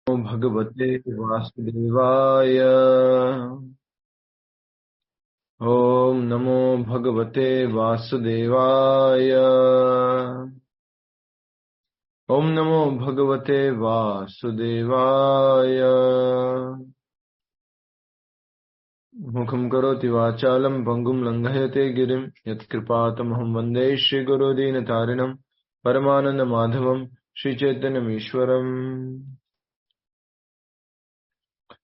भगवते वासुदेवाय। ओम नमो भगवते वासुदेवाय। ओम नमो भगवते वासुदेवाय। मुखं करोति वाचालं पङ्गुं लङ्घयते गिरिं यत्कृपातमहं वन्दे श्रीगुरुदीनतारिणं परमानन्दमाधवं श्रीचैतन्यमीश्वरम्।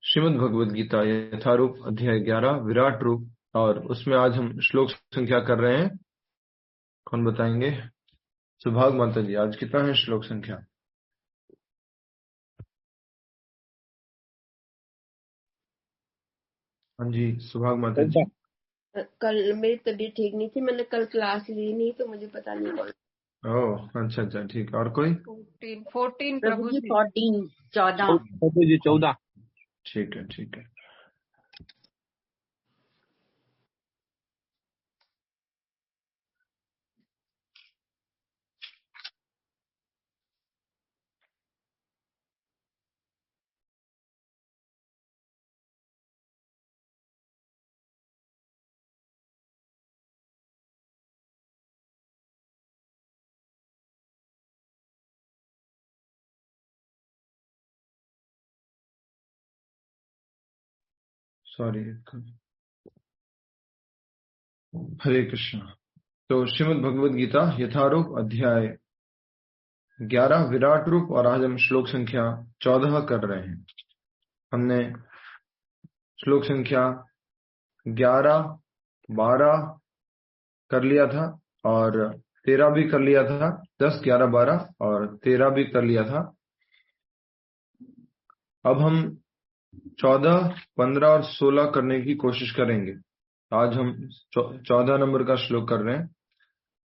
श्रीमद् भगवद गीता यथारूप अध्याय 11 विराट रूप, और उसमें आज हम श्लोक संख्या कर रहे हैं। कौन बताएंगे? सुभाग माता जी, आज कितना है श्लोक संख्या? हाँ जी, सुभाग माता जी। कल मेरी तबीयत ठीक नहीं थी, मैंने कल क्लास ली नहीं, तो मुझे पता नहीं कौन। ओह अच्छा अच्छा, ठीक। और कोई? 14 प्रभु जी, 14 प्रभु जी 14। ठीक है ठीक है। सॉरी। हरे कृष्ण। तो श्रीमद् भगवद गीता यथारूप अध्याय 11 विराट रूप, और आज हम श्लोक संख्या 14 कर रहे हैं। हमने श्लोक संख्या 11, 12 कर लिया था, और 13 भी कर लिया था। 10, 11, 12 और 13 भी कर लिया था। अब हम 14, 15 और 16 करने की कोशिश करेंगे। आज हम 14 नंबर का श्लोक कर रहे हैं।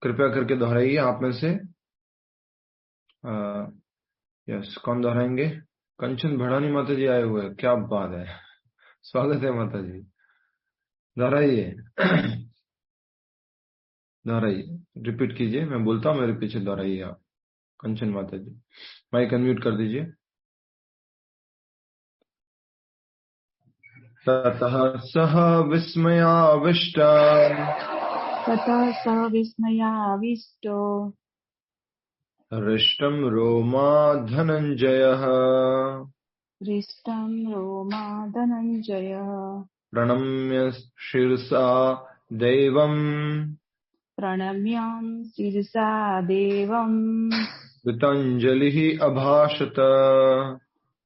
कृपया करके दोहराइए आप में से। यस, कौन दोहराएंगे? कंचन भड़ानी माता जी आए हुए हैं, क्या बात है, स्वागत है माता जी। दोहराइए दोहराइए, रिपीट कीजिए, मैं बोलता हूँ मेरे पीछे दोहराइए आप। कंचन माता जी, माइक अनम्यूट कर दीजिए। ततः सः विस्मयाविष्टः ततः सः विस्मयाविष्टो हृष्टं रोमा धनञ्जयः हृष्टं रोमा धनञ्जयः प्रणम्य शिरसा दैवम् प्रणम्य शिरसा देवम् कृताञ्जलिः अभाषत।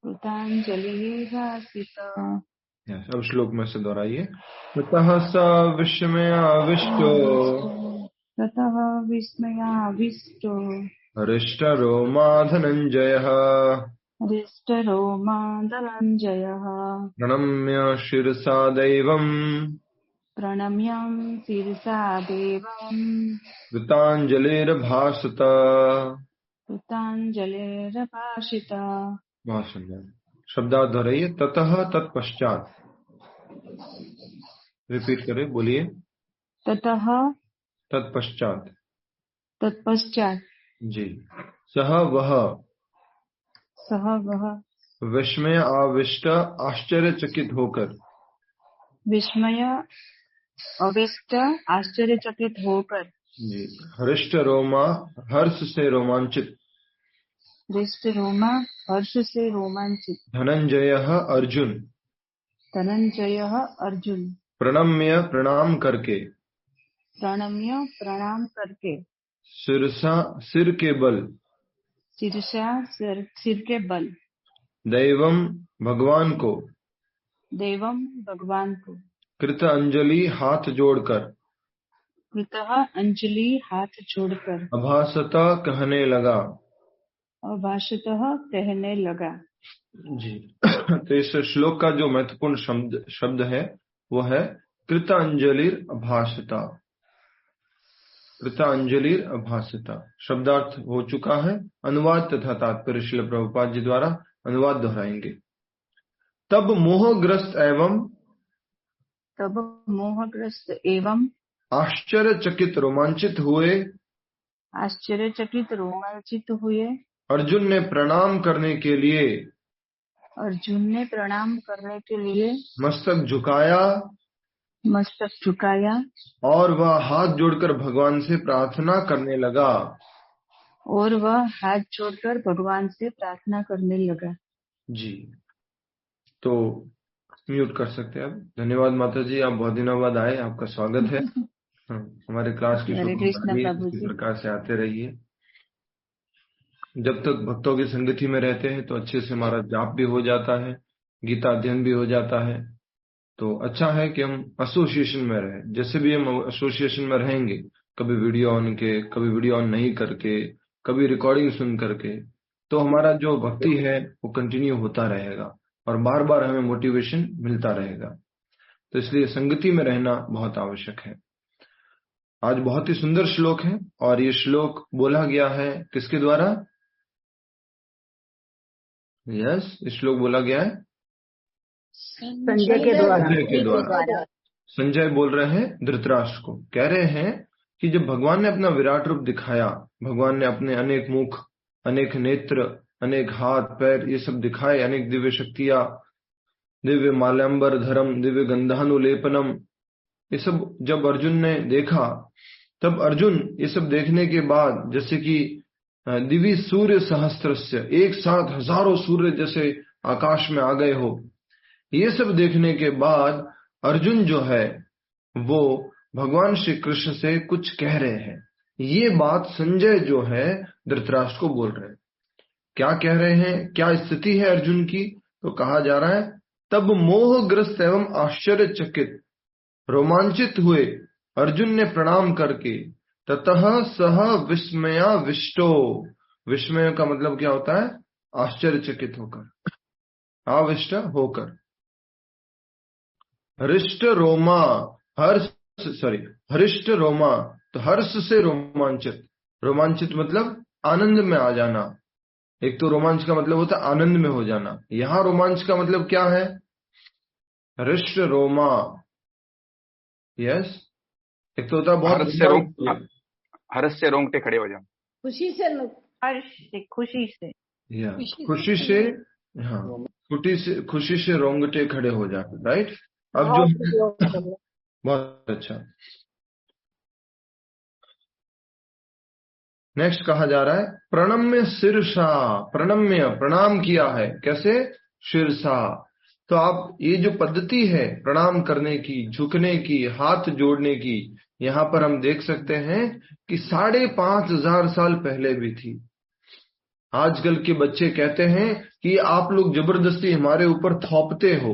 कृताञ्जलिः भासित। अब श्लोक में से दोहराइए। ततः स विस्मयाविष्टो ततः विस्मयाविष्टो हृष्टरोमा धनञ्जयः हृष्टरोमा धनञ्जयः प्रणम्य शिरसा दैवम् प्रणम्य शिरसा देवम् कृताञ्जलिर्भाषत। कृताञ्जलिर्भाषित। बहुत सुंदर। शब्दार्थ दोहराइए। ततः, तत्पश्चात। रिपीट करें, बोलिए। ततः तत्पश्चात। तत्पश्चात। जी। सह वह सह वह विस्मय आविष्ट आश्चर्यचकित होकर विस्मय अविष्ट आश्चर्यचकित होकर जी हृष्ट रोमा हर्ष से रोमांचित हृष्ट रोमा हर्ष से रोमांचित धनंजय अर्जुन धनंजय अर्जुन प्रणम्य प्रणाम करके प्रणम्य प्रणाम करके सिरसा सिर के बल शीर्षा सिर के बल दैवम भगवान को देवम भगवान को कृत अंजलि हाथ जोड़कर कृतः अंजलि हाथ जोड़कर अभासता कहने लगा। अभाषतः कहने लगा। जी तो इस श्लोक का जो महत्वपूर्ण शब्द है वो है कृतांजलिर अभाषिता। कृतांजलिर अभाषिता शब्दार्थ हो चुका है। अनुवाद तथा तात्पर्य श्रील प्रभुपाद जी द्वारा अनुवाद दोहराएंगे। तब मोहग्रस्त एवं आश्चर्यचकित रोमांचित हुए अर्जुन अर्जुन ने प्रणाम करने के लिए अर्जुन ने प्रणाम करने के लिए मस्तक झुकाया और वह हाथ जोड़कर भगवान से प्रार्थना करने लगा। जी, तो म्यूट कर सकते हैं आप। धन्यवाद माता जी, आप बहुत दिनों बाद आए, आपका स्वागत है। हमारे क्लास की हरे कृष्ण प्रभु इसी जी। प्रकार से आते रहिए। जब तक भक्तों की संगति में रहते हैं तो अच्छे से हमारा जाप भी हो जाता है, गीता अध्ययन भी हो जाता है। तो अच्छा है कि हम एसोसिएशन में रहें। जैसे भी हम एसोसिएशन में रहेंगे, कभी वीडियो ऑन के, कभी वीडियो ऑन नहीं करके, कभी रिकॉर्डिंग सुन करके, तो हमारा जो भक्ति है वो कंटिन्यू होता रहेगा और बार बार हमें मोटिवेशन मिलता रहेगा। तो इसलिए संगति में रहना बहुत आवश्यक है। आज बहुत ही सुंदर श्लोक है और ये श्लोक बोला गया है किसके द्वारा? यस, इस श्लोक बोला गया है संजय के द्वारा। संजय बोल रहे हैं धृतराष्ट्र को, कह रहे हैं कि जब भगवान ने अपना विराट रूप दिखाया, भगवान ने अपने अनेक मुख, अनेक नेत्र, अनेक हाथ पैर ये सब दिखाए, अनेक दिव्य शक्तियां, दिव्य माल्याम्बर धरम, दिव्य गंधानुलेपनम, ये सब जब अर्जुन ने देखा, तब अर्जुन ये सब देखने के बाद, जैसे कि दिव्य सूर्य सहस्त्रस्य, एक साथ हजारों सूर्य जैसे आकाश में आ गए हो, ये सब देखने के बाद अर्जुन जो है वो भगवान श्री कृष्ण से कुछ कह रहे हैं। ये बात संजय जो है धृतराष्ट्र को बोल रहे हैं। क्या कह रहे हैं, क्या स्थिति है अर्जुन की? तो कहा जा रहा है, तब मोहग्रस्त एवं आश्चर्यचकित रोमांचित हुए अर्जुन ने प्रणाम करके ततः सह विस्मयाविष्टो, विस्मय का मतलब क्या होता है? आश्चर्यचकित होकर, आविष्ट होकर, हृष्ट रोमा, हृष्ट रोमा, तो हर्ष से रोमांचित, रोमांचित मतलब आनंद में आ जाना। एक तो रोमांच का मतलब होता है आनंद में हो जाना, यहां रोमांच का मतलब क्या है? हृष्ट रोमा, यस। एक तो होता है बहुत हर्ष से रोंगटे खड़े हो जाओ, खुशी से, खुशी से, खुशी से, हाँ, खुशी से रोंगटे खड़े हो जाते, राइट। अब जो बहुत अच्छा, नेक्स्ट कहा जा रहा है प्रणम्य शीर्षा, प्रणम्य प्रणाम किया है, कैसे? शीर्षा। तो आप ये जो पद्धति है प्रणाम करने की, झुकने की, हाथ जोड़ने की, यहां पर हम देख सकते हैं कि 5,500 साल पहले भी थी। आजकल के बच्चे कहते हैं कि आप लोग जबरदस्ती हमारे ऊपर थोपते हो।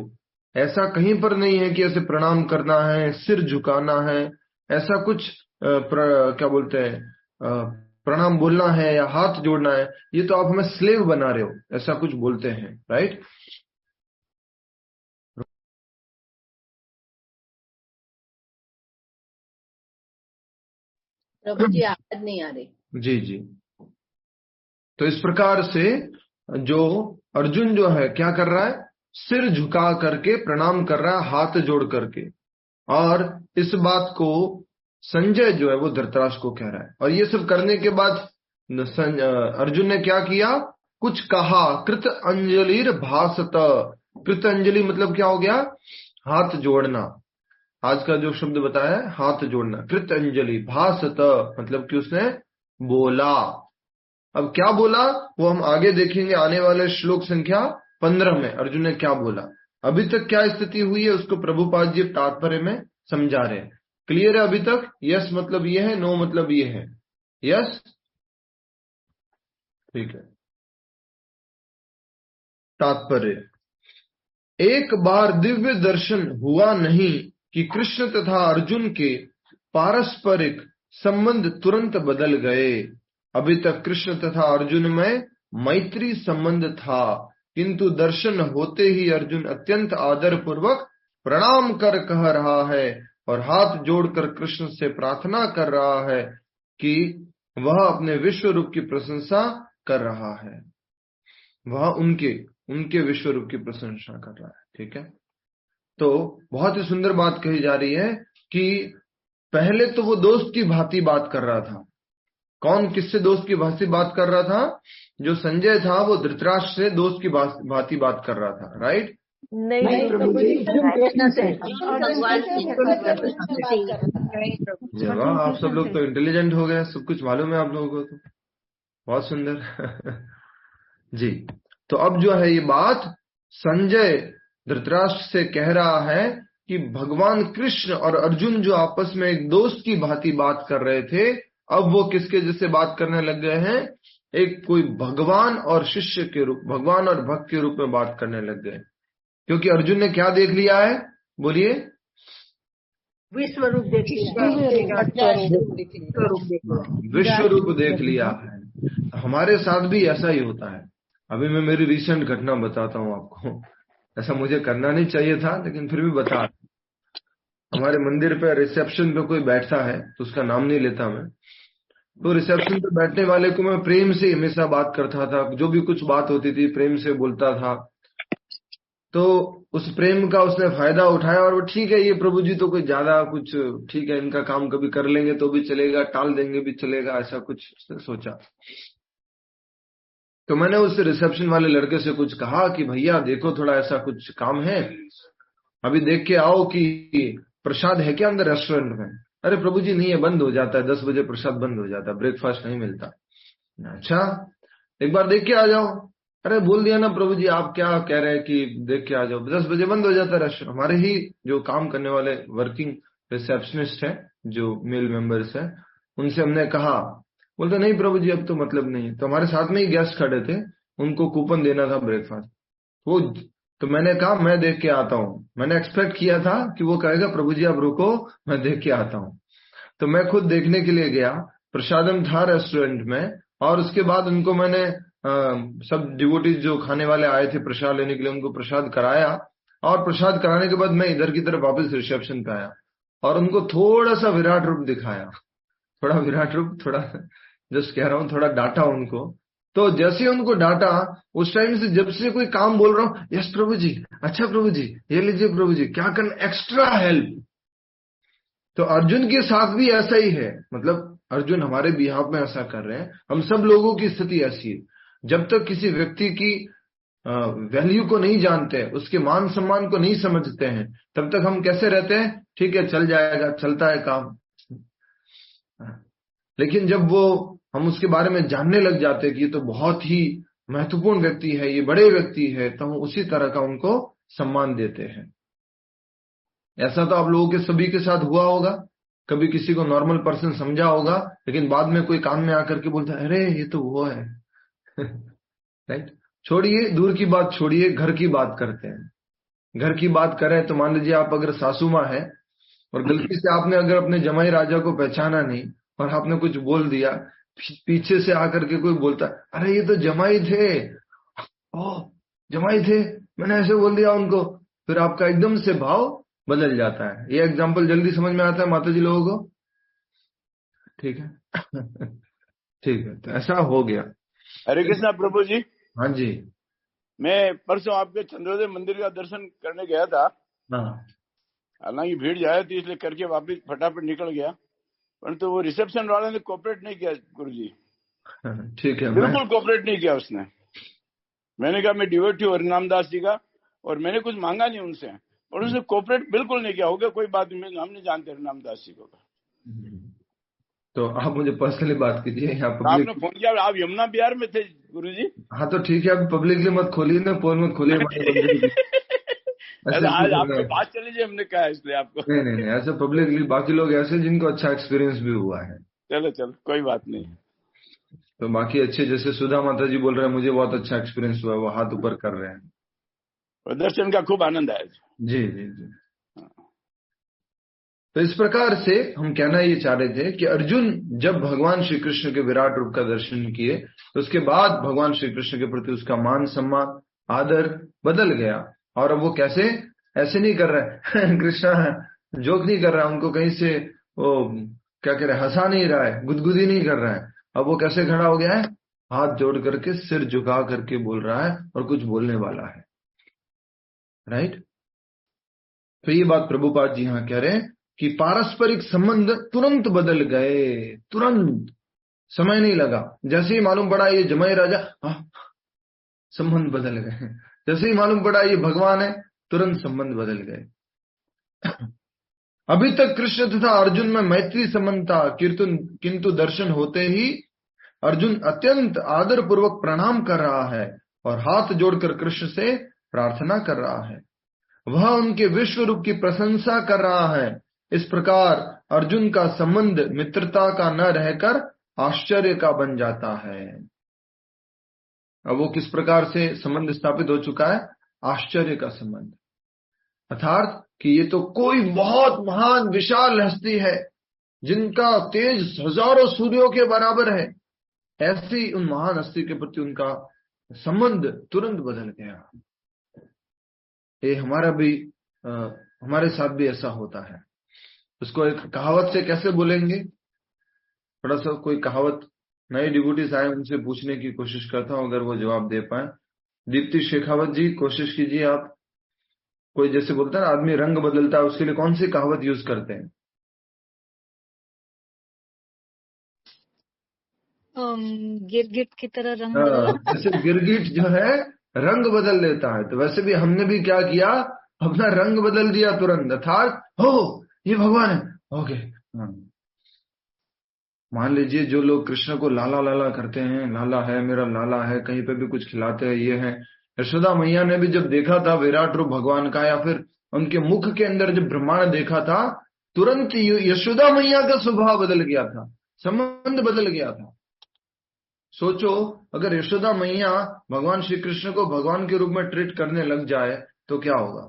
ऐसा कहीं पर नहीं है कि ऐसे प्रणाम करना है, सिर झुकाना है, ऐसा कुछ क्या बोलते हैं, प्रणाम बोलना है या हाथ जोड़ना है। ये तो आप हमें स्लेव बना रहे हो, ऐसा कुछ बोलते हैं, राइट। प्रभु जी आवाज नहीं आ रही। जी जी। तो इस प्रकार से जो अर्जुन जो है क्या कर रहा है? सिर झुका करके प्रणाम कर रहा है, हाथ जोड़ करके। और इस बात को संजय जो है वो धृतराष्ट्र को कह रहा है। और ये सब करने के बाद अर्जुन ने क्या किया? कुछ कहा। कृत अंजलिर भासत, कृत अंजलि मतलब क्या हो गया? हाथ जोड़ना। आज का जो शब्द बताया है हाथ जोड़ना। कृत अंजलि भासत मतलब कि उसने बोला। अब क्या बोला वो हम आगे देखेंगे, आने वाले श्लोक संख्या 15 में अर्जुन ने क्या बोला। अभी तक क्या स्थिति हुई है उसको प्रभुपाद जी तात्पर्य में समझा रहे हैं। क्लियर है अभी तक? यस मतलब ये है, नो मतलब ये है। यस, ठीक है। तात्पर्य, एक बार दिव्य दर्शन हुआ नहीं कि कृष्ण तथा अर्जुन के पारस्परिक संबंध तुरंत बदल गए। अभी तक कृष्ण तथा अर्जुन में मैत्री संबंध था, किंतु दर्शन होते ही अर्जुन अत्यंत आदर पूर्वक प्रणाम कर कह रहा है और हाथ जोड़कर कृष्ण से प्रार्थना कर रहा है कि वह अपने विश्व रूप की प्रशंसा कर रहा है। वह उनके विश्व रूप की प्रशंसा कर रहा है। ठीक है, तो बहुत ही सुंदर बात कही जा रही है कि पहले तो वो दोस्त की भांति बात कर रहा था, कौन किससे दोस्त की भांति बात कर रहा था? जो संजय था वो धृतराष्ट्र से दोस्त की भांति बात कर रहा था, राइट? नहीं प्रभु जी, अर्जुन कृष्ण से भगवान से वाह, आप सब लोग तो इंटेलिजेंट हो गए, सब कुछ मालूम है आप लोगों को, तो बहुत सुंदर। जी, तो अब जो है ये बात संजय धृतराष्ट्र से कह रहा है कि भगवान कृष्ण और अर्जुन जो आपस में एक दोस्त की भांति बात कर रहे थे, अब वो किसके जैसे बात करने लग गए हैं? एक कोई भगवान और शिष्य के रूप, भगवान और भक्त के रूप में बात करने लग गए। क्योंकि अर्जुन ने क्या देख लिया है? बोलिए। विश्व रूप देख लिया, विश्व रूप देख लिया है। हमारे साथ भी ऐसा ही होता है। अभी मैं मेरी रिसेंट घटना बताता हूँ आपको। ऐसा मुझे करना नहीं चाहिए था, लेकिन फिर भी बता। हमारे मंदिर पे रिसेप्शन पे कोई बैठता है, तो उसका नाम नहीं लेता मैं, तो रिसेप्शन पे बैठने वाले को मैं प्रेम से हमेशा बात करता था। जो भी कुछ बात होती थी प्रेम से बोलता था। तो उस प्रेम का उसने फायदा उठाया, और वो ठीक है, ये प्रभु जी तो कोई ज्यादा कुछ, ठीक है, इनका काम कभी कर लेंगे तो भी चलेगा, टाल देंगे भी चलेगा, ऐसा कुछ उसने सोचा। तो मैंने उस रिसेप्शन वाले लड़के से कुछ कहा कि भैया देखो, थोड़ा ऐसा कुछ काम है, अभी देख के आओ कि प्रसाद है क्या अंदर रेस्टोरेंट में। अरे प्रभु जी नहीं है, बंद हो जाता है, 10 बजे प्रसाद बंद हो जाता है, ब्रेकफास्ट नहीं मिलता। अच्छा, एक बार देख के आ जाओ। अरे बोल दिया ना प्रभु जी, आप क्या कह रहे हैं कि देख के आ जाओ, 10 बजे बंद हो जाता है रेस्टोरेंट। हमारे ही जो काम करने वाले वर्किंग रिसेप्शनिस्ट है, जो मेल मेंबर्स है, उनसे हमने कहा, बोलते नहीं प्रभु जी अब तो मतलब नहीं। तो हमारे साथ में ही गेस्ट खड़े थे, उनको कूपन देना था ब्रेकफास्ट। वो तो मैंने कहा मैं देख के आता हूँ। मैंने एक्सपेक्ट किया था कि वो कहेगा प्रभु जी आप रुको, मैं देख के आता हूँ। तो मैं खुद देखने के लिए गया, प्रसादम था रेस्टोरेंट में, और उसके बाद उनको मैंने सब डिवोटीज जो खाने वाले आए थे प्रसाद लेने के लिए, उनको प्रसाद कराया। और प्रसाद कराने के बाद मैं इधर की तरफ वापस रिसेप्शन पे आया और उनको थोड़ा सा विराट रूप दिखाया। थोड़ा विराट रूप, थोड़ा जस्ट कह रहा हूँ, थोड़ा डांटा उनको। तो जैसे उनको डांटा, उस टाइम से जब से कोई काम बोल रहा हूँ, यस प्रभु जी, अच्छा प्रभु जी, ये लीजिए प्रभु जी, क्या करना, एक्स्ट्रा हेल्प। तो अर्जुन के साथ भी ऐसा ही है, मतलब अर्जुन हमारे बिहाफ में ऐसा कर रहे हैं। हम सब लोगों की स्थिति ऐसी है, जब तक किसी व्यक्ति की वैल्यू को नहीं जानते, उसके मान सम्मान को नहीं समझते हैं, तब तक हम कैसे रहते हैं? ठीक है, चल जाएगा, चलता है काम। लेकिन जब वो हम उसके बारे में जानने लग जाते हैं कि ये तो बहुत ही महत्वपूर्ण व्यक्ति है, ये बड़े व्यक्ति है, तो हम उसी तरह का उनको सम्मान देते हैं। ऐसा तो आप लोगों के सभी के साथ हुआ होगा, कभी किसी को नॉर्मल पर्सन समझा होगा, लेकिन बाद में कोई काम में आकर के बोलता है अरे ये तो वो है। राइट? छोड़िए, दूर की बात छोड़िए, घर की बात करते हैं। घर की बात करें तो मान लीजिए आप अगर सासू माँ है और गलती से आपने अगर अपने जमाई राजा को पहचाना नहीं और आपने कुछ बोल दिया, पीछे से आकर के कोई बोलता अरे ये तो जमाई थे, ओ जमाई थे, मैंने ऐसे बोल दिया उनको, फिर आपका एकदम से भाव बदल जाता है। ये एग्जाम्पल जल्दी समझ में आता है माता जी लोगों को? ठीक है। ठीक है, तो ऐसा हो गया। हरे कृष्णा प्रभु जी। हाँ जी। मैं परसों आपके चंद्रोदय मंदिर का दर्शन करने गया था। हाँ, हालांकि भीड़ ज्यादा थी इसलिए करके वापिस फटाफट निकल गया, परंतु वो रिसेप्शन वाले ने कोऑपरेट नहीं किया गुरु जी। ठीक है, बिल्कुल कोऑपरेट नहीं किया उसने। मैंने कहा मैं डिवोटी हूँ हरिनाम दास जी का, और मैंने कुछ मांगा नहीं उनसे, और उसने कोऑपरेट बिल्कुल नहीं किया। हो गया कोई बात नहीं, हम नहीं जानते हरिनाम दास जी को। तो आप मुझे पर्सनली बात कीजिए यहाँ आपने फोन किया, आप यमुना बिहार में थे गुरु जी। हाँ तो ठीक है, अब पब्लिकली मत खोलिए ना, पोल मत खोलिए। आज आपको बात चली जाए, हमने कहा इसलिए आपको। नहीं नहीं नहीं, ऐसे पब्लिकली बाकी लोग ऐसे जिनको अच्छा एक्सपीरियंस भी हुआ है। चलो चलो कोई बात नहीं। तो बाकी अच्छे, जैसे सुधा माता जी बोल रहे हैं मुझे बहुत अच्छा एक्सपीरियंस हुआ, वो हाथ ऊपर कर रहे हैं। और दर्शन का खूब आनंद आया। जी जी जी। तो इस प्रकार से हम कहना ये चाह रहे थे कि अर्जुन जब भगवान श्री कृष्ण के विराट रूप का दर्शन किए, तो उसके बाद भगवान श्री कृष्ण के प्रति उसका मान सम्मान आदर बदल गया। और अब वो कैसे, ऐसे नहीं कर रहा है कृष्णा जोक नहीं कर रहा है, उनको कहीं से वो क्या कह रहे हैं, हंसा नहीं रहा है, गुदगुदी नहीं कर रहा है। अब वो कैसे खड़ा हो गया है, हाथ जोड़ करके सिर झुका करके बोल रहा है और कुछ बोलने वाला है। राइट? तो ये बात प्रभुपाद जी यहाँ कह रहे हैं कि पारस्परिक संबंध तुरंत बदल गए, तुरंत। समय नहीं लगा। जैसे ही मालूम पड़ा ये जमाई राजा, संबंध बदल गए। जैसे ही मालूम पड़ा ये भगवान है, तुरंत संबंध बदल गए। अभी तक कृष्ण तथा अर्जुन में मैत्री संबंध था, किंतु दर्शन होते ही अर्जुन अत्यंत आदर पूर्वक प्रणाम कर रहा है और हाथ जोड़कर कृष्ण से प्रार्थना कर रहा है। वह उनके विश्व रूप की प्रशंसा कर रहा है। इस प्रकार अर्जुन का संबंध मित्रता का न रहकर आश्चर्य का बन जाता है। अब वो किस प्रकार से संबंध स्थापित हो चुका है? आश्चर्य का संबंध, अर्थात कि ये तो कोई बहुत महान विशाल हस्ती है जिनका तेज हजारों सूर्यों के बराबर है। ऐसी उन महान हस्ती के प्रति उनका संबंध तुरंत बदल गया। ये हमारे साथ भी ऐसा होता है। उसको एक कहावत से कैसे बोलेंगे? थोड़ा सा कोई कहावत नए डिवोटीज आए उनसे पूछने की कोशिश करता हूं, अगर वो जवाब दे पाए। दीप्ति शेखावत जी, कोशिश कीजिए आप। कोई जैसे बोलता है ना, आदमी रंग बदलता है, उसके लिए कौन सी कहावत यूज करते हैं? गिरगिट की तरह रंग बदलना। जैसे गिरगिट जो है रंग बदल लेता है, तो वैसे भी हमने भी क्या किया, अपना रंग बदल दिया तुरंत। अर्थात हो ये भगवान है, ओके। मान लीजिए जो लोग कृष्ण को लाला लाला करते हैं, लाला है मेरा लाला है, कहीं पे भी कुछ खिलाते हैं, ये है। यशोदा मैया ने भी जब देखा था विराट रूप भगवान का, या फिर उनके मुख के अंदर जब ब्रह्मांड देखा था, तुरंत यशोदा मैया का स्वभाव बदल गया था, संबंध बदल गया था। सोचो, अगर यशोदा मैया भगवान श्री कृष्ण को भगवान के रूप में ट्रीट करने लग जाए तो क्या होगा?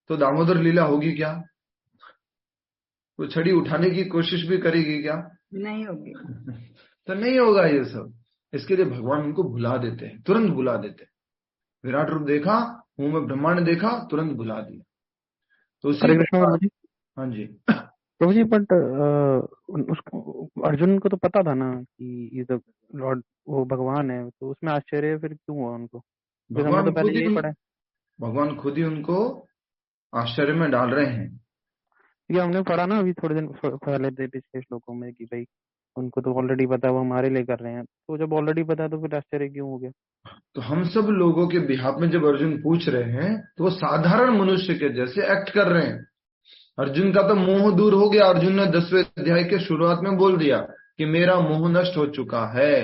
तो दामोदर लीला होगी क्या? वो छड़ी उठाने की कोशिश भी करेगी क्या? नहीं होगी। तो नहीं होगा ये सब। इसके लिए भगवान उनको भुला देते हैं, तुरंत भुला देते हैं। विराट रूप देखा, मुंह में ब्रह्मांड देखा, तुरंत भुला दिया। तो हरे कृष्ण प्रभु जी। हाँ जी प्रभु जी, बट अर्जुन को तो पता था ना कि ये लॉर्ड वो भगवान है, तो उसमें आश्चर्य फिर क्यों हुआ उनको? भगवान तो पहले यही पढ़ा है। भगवान खुद ही उनको आश्चर्य में डाल रहे हैं। ये हमने पढ़ा ना अभी थोड़े दिन पहले पिछले श्लोकों में कि भाई उनको तो ऑलरेडी पता, वो हमारे लिए कर रहे हैं। तो जब ऑलरेडी पता तो फिर आश्चर्य क्यों हो गया? तो हम सब लोगों के बिहाफ में जब अर्जुन पूछ रहे हैं तो वो साधारण मनुष्य के जैसे एक्ट कर रहे हैं। अर्जुन का तो मोह दूर हो गया। अर्जुन ने 10वें अध्याय के शुरुआत में बोल दिया कि मेरा मोह नष्ट हो चुका है।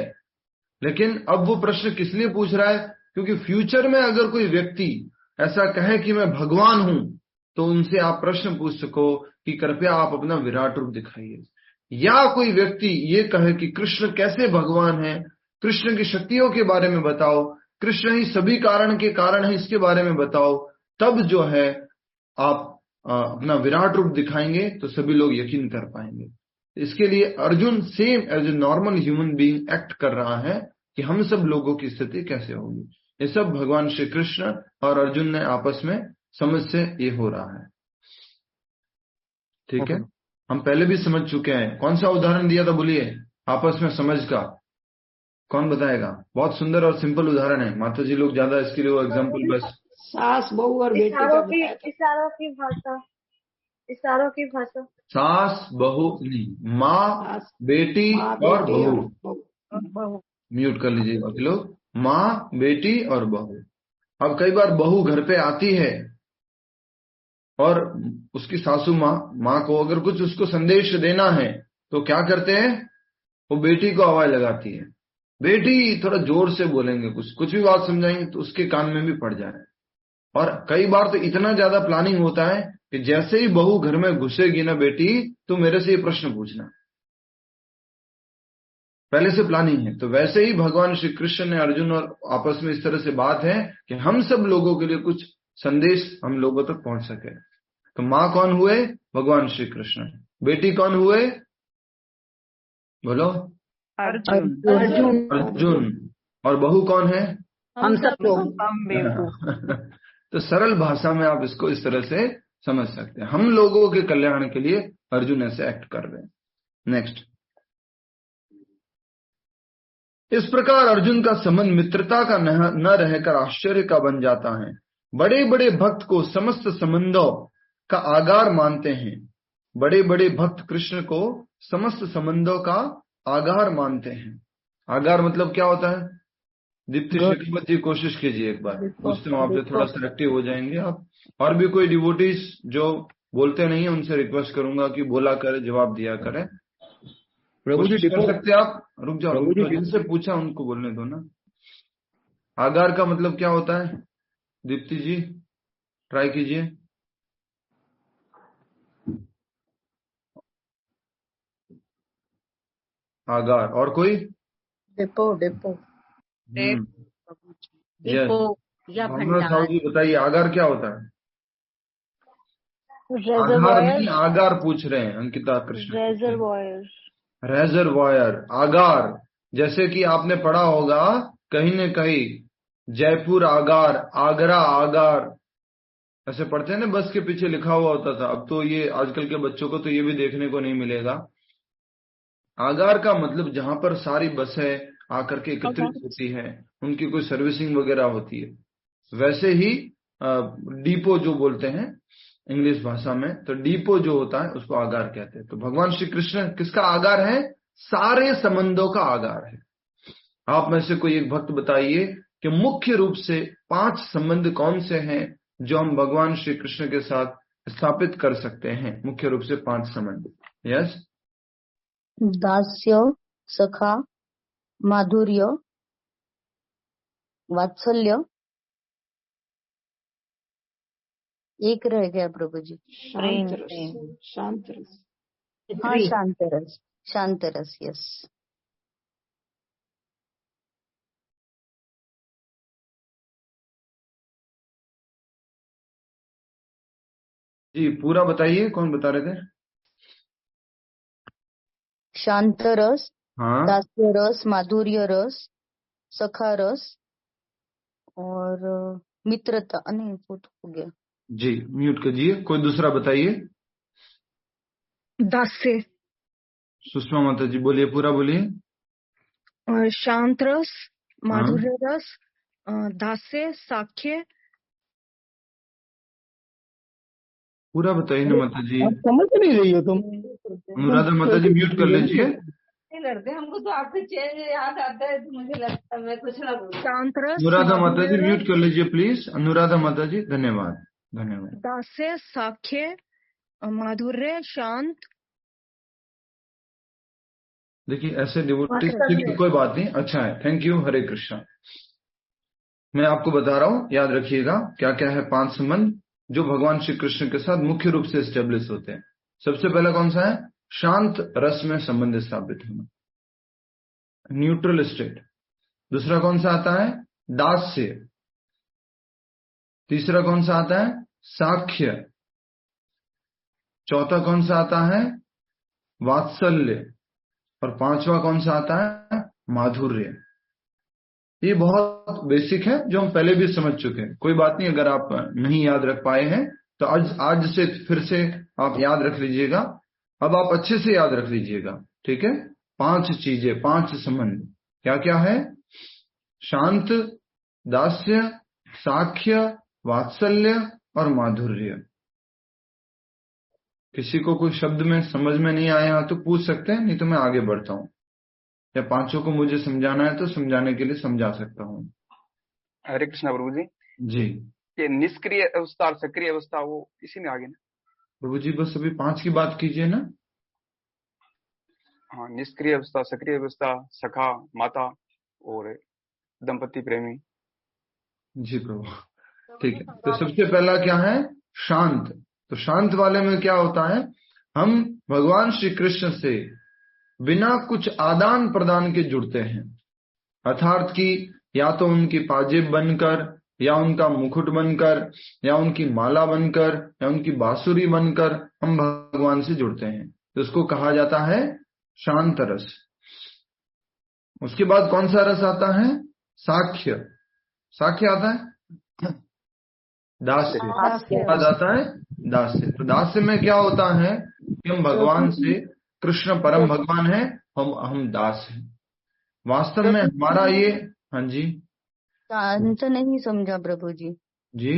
लेकिन अब वो प्रश्न किस लिए पूछ रहा है? क्योंकि फ्यूचर में अगर कोई व्यक्ति ऐसा कहे कि मैं भगवान हूं, तो उनसे आप प्रश्न पूछ सको कि कृपया आप अपना विराट रूप दिखाइए। या कोई व्यक्ति ये कहे कि कृष्ण कैसे भगवान है, कृष्ण की शक्तियों के बारे में बताओ, कृष्ण ही सभी कारण के कारण है, इसके बारे में बताओ, तब जो है आप अपना विराट रूप दिखाएंगे तो सभी लोग यकीन कर पाएंगे। इसके लिए Arjun same as a normal human being act कर रहा है कि हम सब लोगों की स्थिति कैसे होगी। ये सब भगवान श्री कृष्ण और अर्जुन ने आपस में समझ से ये हो रहा है। ठीक है, हम पहले भी समझ चुके हैं। कौन सा उदाहरण दिया था बोलिए, आपस में समझ का? कौन बताएगा? बहुत सुंदर और सिंपल उदाहरण है। माता जी लोग ज्यादा इसके लिए वो एग्जाम्पल बस सास बहू और बेटी का इशारों की भाषा, इशारों की भाषा। सास बहू नहीं, माँ बेटी और बहू। म्यूट कर लीजिए बाकी लोग। माँ बेटी और बहू। अब कई बार बहू घर पे आती है और उसकी सासू माँ को अगर कुछ उसको संदेश देना है तो क्या करते हैं, वो बेटी को आवाज लगाती है। बेटी थोड़ा जोर से बोलेंगे, कुछ भी बात समझाएंगे तो उसके कान में भी पड़ जाए। और कई बार तो इतना ज्यादा प्लानिंग होता है कि जैसे ही बहू घर में घुसेगी ना, बेटी तो मेरे से ये प्रश्न पूछना, पहले से प्लानिंग है। तो वैसे ही भगवान श्री कृष्ण ने अर्जुन और आपस में इस तरह से बात है कि हम सब लोगों के लिए कुछ संदेश हम लोगों तक पहुंच सके। तो माँ कौन हुए? भगवान श्री कृष्ण। बेटी कौन हुए? बोलो। अर्जुन। और बहू कौन है? हम सब लोग। तो सरल भाषा में आप इसको इस तरह से समझ सकते हैं। हम लोगों के कल्याण के लिए अर्जुन ऐसे एक्ट कर रहे हैं। नेक्स्ट, इस प्रकार अर्जुन का संबंध मित्रता का न रहकर आश्चर्य का बन जाता है। बड़े बड़े भक्त को समस्त संबंधों का आगार मानते हैं। बड़े बड़े भक्त कृष्ण को समस्त संबंधों का आगार मानते हैं। आगार मतलब क्या होता है? दीप्ति शेखावत जी कोशिश कीजिए एक बार, पूछते हूँ आपसे, थोड़ा सेलेक्टिव हो जाएंगे आप। और भी कोई डिवोटीज जो बोलते नहीं है उनसे रिक्वेस्ट करूंगा कि बोला करे, जवाब दिया करे। प्रभु जी कोशिश कर सकते हैं आप? रुक जाओ, जिनसे पूछा उनको बोलने दो ना। आगार का मतलब क्या होता है? दीप्ति जी ट्राई कीजिए। आगार। और कोई? डिपो डिपो डिपो या भंडार। साहू जी बताइए आगार क्या होता है? आगार नहीं, आगार पूछ रहे हैं अंकिता कृष्ण। रेजरवॉयर, आगार। जैसे कि आपने पढ़ा होगा कहीं न कहीं, जयपुर आगार, आगरा आगार, ऐसे पढ़ते हैं ना, बस के पीछे लिखा हुआ होता था। अब तो ये आजकल के बच्चों को तो ये भी देखने को नहीं मिलेगा। आगार का मतलब जहां पर सारी बसें आकर के एकत्रित होती है, उनकी कोई सर्विसिंग वगैरह होती है, वैसे ही डिपो जो बोलते हैं इंग्लिश भाषा में, तो डिपो जो होता है उसको आगार कहते हैं। तो भगवान श्री कृष्ण किसका आगार है? सारे संबंधों का आगार है। आप में से कोई एक भक्त बताइए कि मुख्य रूप से 5 संबंध कौन से हैं जो हम भगवान श्री कृष्ण के साथ स्थापित कर सकते हैं? मुख्य रूप से 5 संबंध। यस। दास्य, सखा, माधुर्य, वात्सल्य, एक रह गया प्रभु जी। शांत रस। हाँ, शांत रस। शांत रस, यस। जी पूरा बताइए, कौन बता रहे थे? शांत रस, हाँ, दास्य रस, माधुर्य रस, सखा रस और मित्रता। नहीं, वो तो हो गया। जी म्यूट कीजिए। कोई दूसरा बताइए। दास्य, सुषमा माता जी बोलिए, पूरा बोलिए। और शांत रस, हाँ, माधुर्य रस, दास्य, साख्य। पूरा बताइए ना माता जी। आप समझ नहीं रही हो तुम। अनुराधा माता जी म्यूट कर लीजिए। नहीं लड़ते, हमको तो आपके चेहरे याद आता है तो मुझे लगता है मैं कुछ ना बोलूं। शांत रस, अनुराधा माता जी माधुर्य म्यूट रस, कर लीजिए प्लीज। अनुराधा माता जी धन्यवाद, धन्यवाद। दास्य, साख्य, माधुर्य, शांत। देखिए ऐसे डिवोटीज, कोई बात नहीं, अच्छा है, थैंक यू, हरे कृष्णा। मैं आपको बता रहा हूं, याद रखिएगा क्या क्या है 5 संबंध जो भगवान श्री कृष्ण के साथ मुख्य रूप से एस्टेब्लिश होते हैं। सबसे पहला कौन सा है? शांत रस में संबंध स्थापित होना, न्यूट्रल स्टेट। दूसरा कौन सा आता है? दास्य। तीसरा कौन सा आता है? साख्य। चौथा कौन सा आता है? वात्सल्य। और 5वां कौन सा आता है? माधुर्य। ये बहुत बेसिक है जो हम पहले भी समझ चुके हैं। कोई बात नहीं, अगर आप नहीं याद रख पाए हैं तो आज से फिर से आप याद रख लीजिएगा। अब आप अच्छे से याद रख लीजिएगा, ठीक है? 5 चीजें, 5 संबंध क्या क्या है? शांत, दास्य, साख्य, वात्सल्य और माधुर्य। किसी को कोई शब्द में समझ में नहीं आया तो पूछ सकते हैं, नहीं तो मैं आगे बढ़ता हूँ, या 5 को मुझे समझाना है तो समझाने के लिए समझा सकता हूँ। हरे कृष्णा प्रभु जी। जी ये निष्क्रिय अवस्था और सक्रिय अवस्था वो इसी में आ गई ना प्रभु जी? बस अभी 5 की बात कीजिए ना। हाँ, निष्क्रिय अवस्था, सक्रिय अवस्था, सखा, माता और दंपति प्रेमी। जी प्रभु, ठीक है। तो सबसे पहला क्या है? शांत। तो शांत वाले में क्या होता है? हम भगवान श्री कृष्ण से बिना कुछ आदान प्रदान के जुड़ते हैं, अर्थात कि या तो उनकी पाजेब बनकर, या उनका मुकुट बनकर, या उनकी माला बनकर, या उनकी बांसुरी बनकर हम भगवान से जुड़ते हैं, तो उसको कहा जाता है शांत रस। उसके बाद कौन सा रस आता है? साख्य। साख्य आता है दास्य। बाद आता है दास्य। तो दास्य में क्या होता है कि हम भगवान से, कृष्ण परम भगवान है, हम दास हैं। वास्तव में हमारा ये, हाँ जी, शांत नहीं समझा प्रभु जी। जी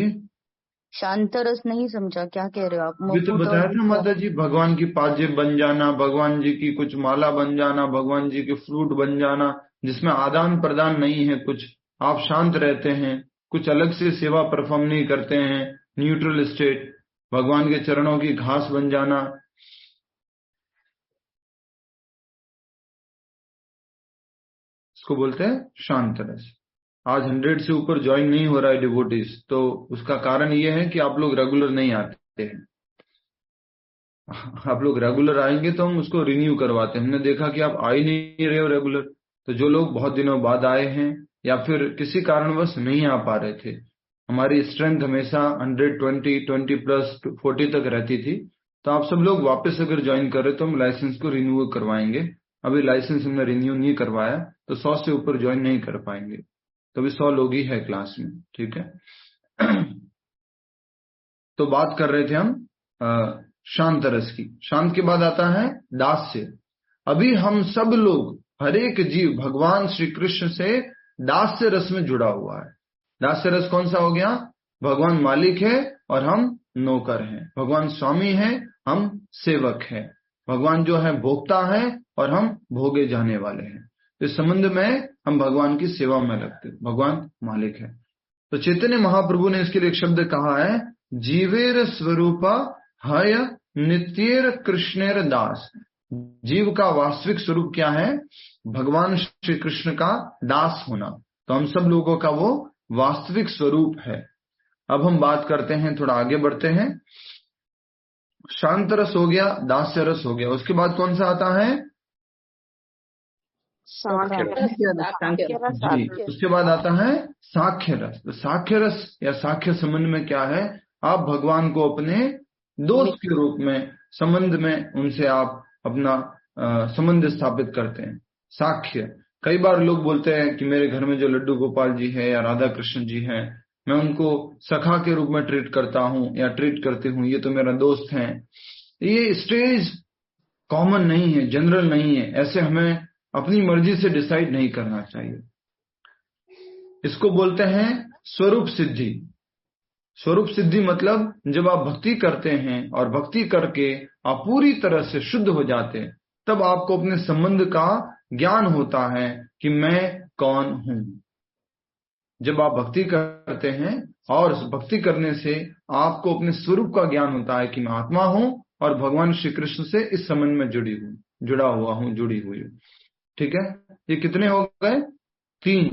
शांत रस नहीं समझा, क्या कह रहे हो आप? ये तो मकुट बताया और था माता जी, भगवान की पाजेब बन जाना, भगवान जी की कुछ माला बन जाना, भगवान जी के फ्रूट बन जाना, जिसमें आदान प्रदान नहीं है कुछ, आप शांत रहते हैं, कुछ अलग से सेवा परफॉर्म नहीं करते हैं, न्यूट्रल स्टेट, भगवान के चरणों की घास बन जाना, इसको बोलते हैं शांत रस। आज 100 से ऊपर ज्वाइन नहीं हो रहा है डिवोटीज, तो उसका कारण ये है कि आप लोग रेगुलर नहीं आते हैं। आप लोग रेगुलर आएंगे तो हम उसको रिन्यू करवाते हैं। हमने देखा कि आप आ ही नहीं रहे हो रेगुलर, तो जो लोग बहुत दिनों बाद आए हैं या फिर किसी कारणवश नहीं आ पा रहे थे, हमारी स्ट्रेंथ हमेशा 120, 20 प्लस 40 तक रहती थी, तो आप सब लोग वापस अगर ज्वाइन कर रहे तो हम लाइसेंस को रिन्यू करवाएंगे। अभी लाइसेंस हमने रिन्यू नहीं करवाया, तो 100 से ऊपर ज्वाइन नहीं कर पाएंगे, तो अभी 100 लोग ही है क्लास में, ठीक है। तो बात कर रहे थे हम शांत रस की। शांत के बाद आता है दास्य। अभी हम सब लोग, हर एक जीव भगवान श्री कृष्ण से दास्य रस में जुड़ा हुआ है। दास्य रस कौन सा हो गया? भगवान मालिक है और हम नौकर हैं, भगवान स्वामी है, हम सेवक हैं, भगवान जो है भोक्ता है और हम भोगे जाने वाले हैं। इस संबंध में हम भगवान की सेवा में लगते, भगवान मालिक है। तो चैतन्य महाप्रभु ने इसके लिए एक शब्द कहा है, जीवेर स्वरूपा हय नित्येर कृष्णेर दास। जीव का वास्तविक स्वरूप क्या है? भगवान श्री कृष्ण का दास होना। तो हम सब लोगों का वो वास्तविक स्वरूप है। अब हम बात करते हैं, थोड़ा आगे बढ़ते हैं। शांत रस हो गया, दास्य रस हो गया, उसके बाद कौन सा आता है? जी, उसके बाद आता है साख्य रस। तो साख्य रस या साख्य संबंध में क्या है? आप भगवान को अपने दोस्त के रूप में, संबंध में उनसे आप अपना संबंध स्थापित करते हैं। साख्य, कई बार लोग बोलते हैं कि मेरे घर में जो लड्डू गोपाल जी है या राधा कृष्ण जी हैं, मैं उनको सखा के रूप में ट्रीट करता हूं या ट्रीट करती हूँ, ये तो मेरा दोस्त है। ये स्टेज कॉमन नहीं है, जनरल नहीं है, ऐसे हमें अपनी मर्जी से डिसाइड नहीं करना चाहिए। इसको बोलते हैं स्वरूप सिद्धि। स्वरूप सिद्धि मतलब जब आप भक्ति करते हैं और भक्ति करके आप पूरी तरह से शुद्ध हो जाते हैं, तब आपको अपने संबंध का ज्ञान होता है कि मैं कौन हूं। जब आप भक्ति करते हैं और भक्ति करने से आपको अपने स्वरूप का ज्ञान होता है कि मैं आत्मा हूं और भगवान श्री कृष्ण से इस संबंध में जुड़ा हुआ हूं, जुड़ी हुई हूं। ठीक है, ये कितने हो गए? 3,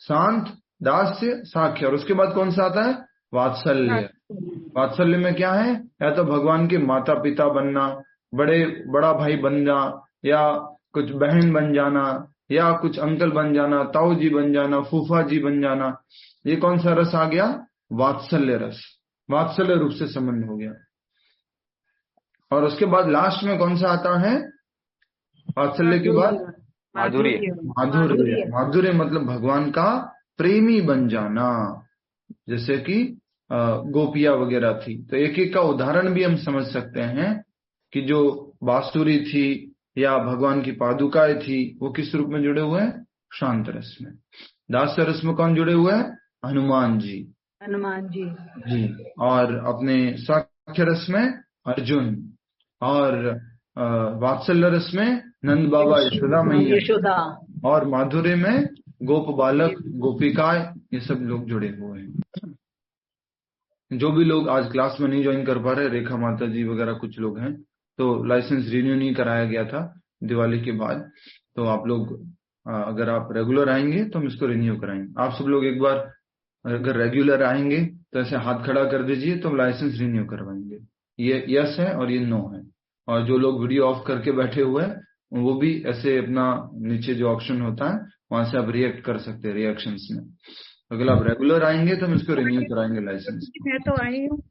शांत, दास्य, साख्य। और उसके बाद कौन सा आता है? वात्सल्य। वात्सल्य में क्या है? या तो भगवान के माता पिता बनना, बड़ा भाई बनना, या कुछ बहन बन जाना, या कुछ अंकल बन जाना, ताऊ जी बन जाना, फूफा जी बन जाना। ये कौन सा रस आ गया? वात्सल्य रस। वात्सल्य रूप से संबंध हो गया। और उसके बाद लास्ट में कौन सा आता है? वात्सल्य के बाद माधुर्य। माधुर्य। माधुर्य मतलब भगवान का प्रेमी बन जाना, जैसे कि गोपिया वगैरह थी। तो एक एक का उदाहरण भी हम समझ सकते हैं कि जो बांसुरी थी या भगवान की पादुकाएं थी, वो किस रूप में जुड़े हुए हैं? शांत रस में। दास्य रस में कौन जुड़े हुए हैं? हनुमान जी। जी। और अपने साख्य रस में अर्जुन, और वात्सल्य रस में नंद बाबा, यशोदा मैया, और माधुर्य में गोप बालक, गोपिकाएं, ये सब लोग जुड़े हुए हैं। जो भी लोग आज क्लास में नहीं ज्वाइन कर पा रहे, रेखा माता जी वगैरह कुछ लोग हैं, तो लाइसेंस रिन्यू नहीं कराया गया था दिवाली के बाद, तो आप लोग अगर आप रेगुलर आएंगे तो हम इसको रिन्यू कराएंगे। आप सब लोग एक बार अगर रेगुलर आएंगे तो ऐसे हाथ खड़ा कर दीजिए, तो हम लाइसेंस रिन्यू करवाएंगे। ये यस है और ये नो है। और जो लोग वीडियो ऑफ करके बैठे हुए हैं, वो भी ऐसे अपना नीचे जो ऑप्शन होता है वहां से आप रिएक्ट कर सकते हैं रिएक्शंस में। अगर आप रेगुलर आएंगे तो हम इसको रिन्यू कराएंगे लाइसेंस। मैं तो आई हूँ।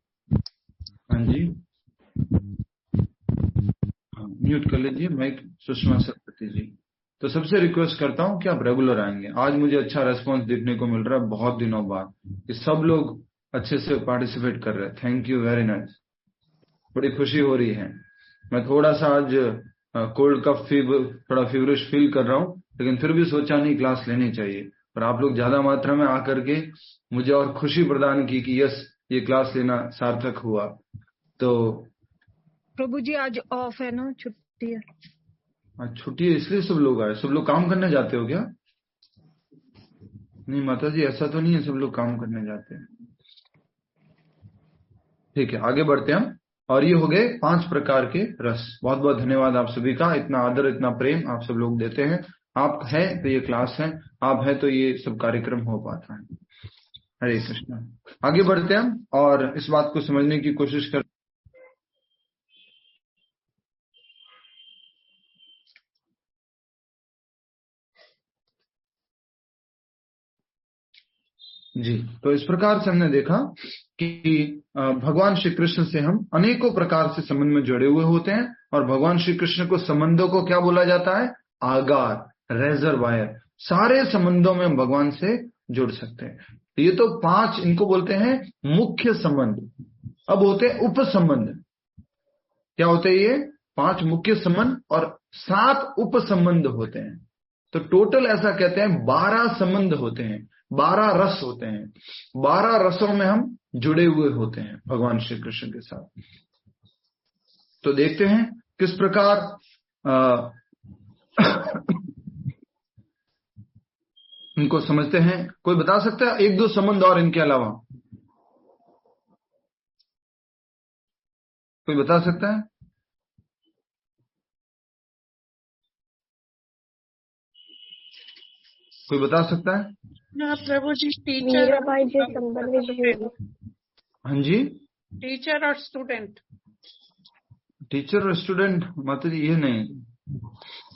हाँ जी, हाँ, म्यूट कर लीजिए माइक, सुषमा सरस्वती जी। तो सबसे रिक्वेस्ट करता हूँ कि आप रेगुलर आएंगे। आज मुझे अच्छा रेस्पॉन्स देखने को मिल रहा है बहुत दिनों बाद, कि सब लोग अच्छे से पार्टिसिपेट कर रहे हैं। थैंक यू वेरी नाइस, बड़ी खुशी हो रही है। मैं थोड़ा सा आज कोल्ड कफ फीवर, थोड़ा फीवरिश फील कर रहा हूँ, लेकिन फिर भी सोचा नहीं क्लास लेनी चाहिए। पर आप लोग ज्यादा मात्रा में आकर के मुझे और खुशी प्रदान की कि यस, ये क्लास लेना सार्थक हुआ। तो प्रभु जी आज ऑफ है ना, छुट्टी है। आज छुट्टी है इसलिए सब लोग आए। सब लोग काम करने जाते हो क्या? नहीं माता जी, ऐसा तो नहीं है, सब लोग काम करने जाते हैं। ठीक है, आगे बढ़ते हैं हम। और ये हो गए 5 प्रकार के रस। बहुत बहुत धन्यवाद आप सभी का, इतना आदर इतना प्रेम आप सब लोग देते हैं। आप है तो ये क्लास है, आप है तो ये सब कार्यक्रम हो पाता है। हरे कृष्णा। आगे बढ़ते हैं हम और इस बात को समझने की कोशिश कर जी। तो इस प्रकार से हमने देखा कि भगवान श्री कृष्ण से हम अनेकों प्रकार से संबंध में जुड़े हुए होते हैं। और भगवान श्री कृष्ण को संबंधों को क्या बोला जाता है? आगार, रेजरवायर। सारे संबंधों में हम भगवान से जुड़ सकते हैं। ये तो 5 इनको बोलते हैं मुख्य संबंध। अब होते हैं उपसंबंध। क्या होते हैं ये? 5 मुख्य संबंध और 7 उपसंबंध होते हैं। तो टोटल ऐसा कहते हैं 12 संबंध होते हैं, 12 रस होते हैं। 12 रसों में हम जुड़े हुए होते हैं भगवान श्री कृष्ण के साथ। तो देखते हैं किस प्रकार इनको समझते हैं। कोई बता सकता है 1-2 संबंध और इनके अलावा? कोई बता सकता है? कोई बता सकता है? प्रभु जी, टीचर मीराबाई के संबंध में। हाँ जी, टीचर और स्टूडेंट। टीचर और स्टूडेंट माता जी ये नहीं।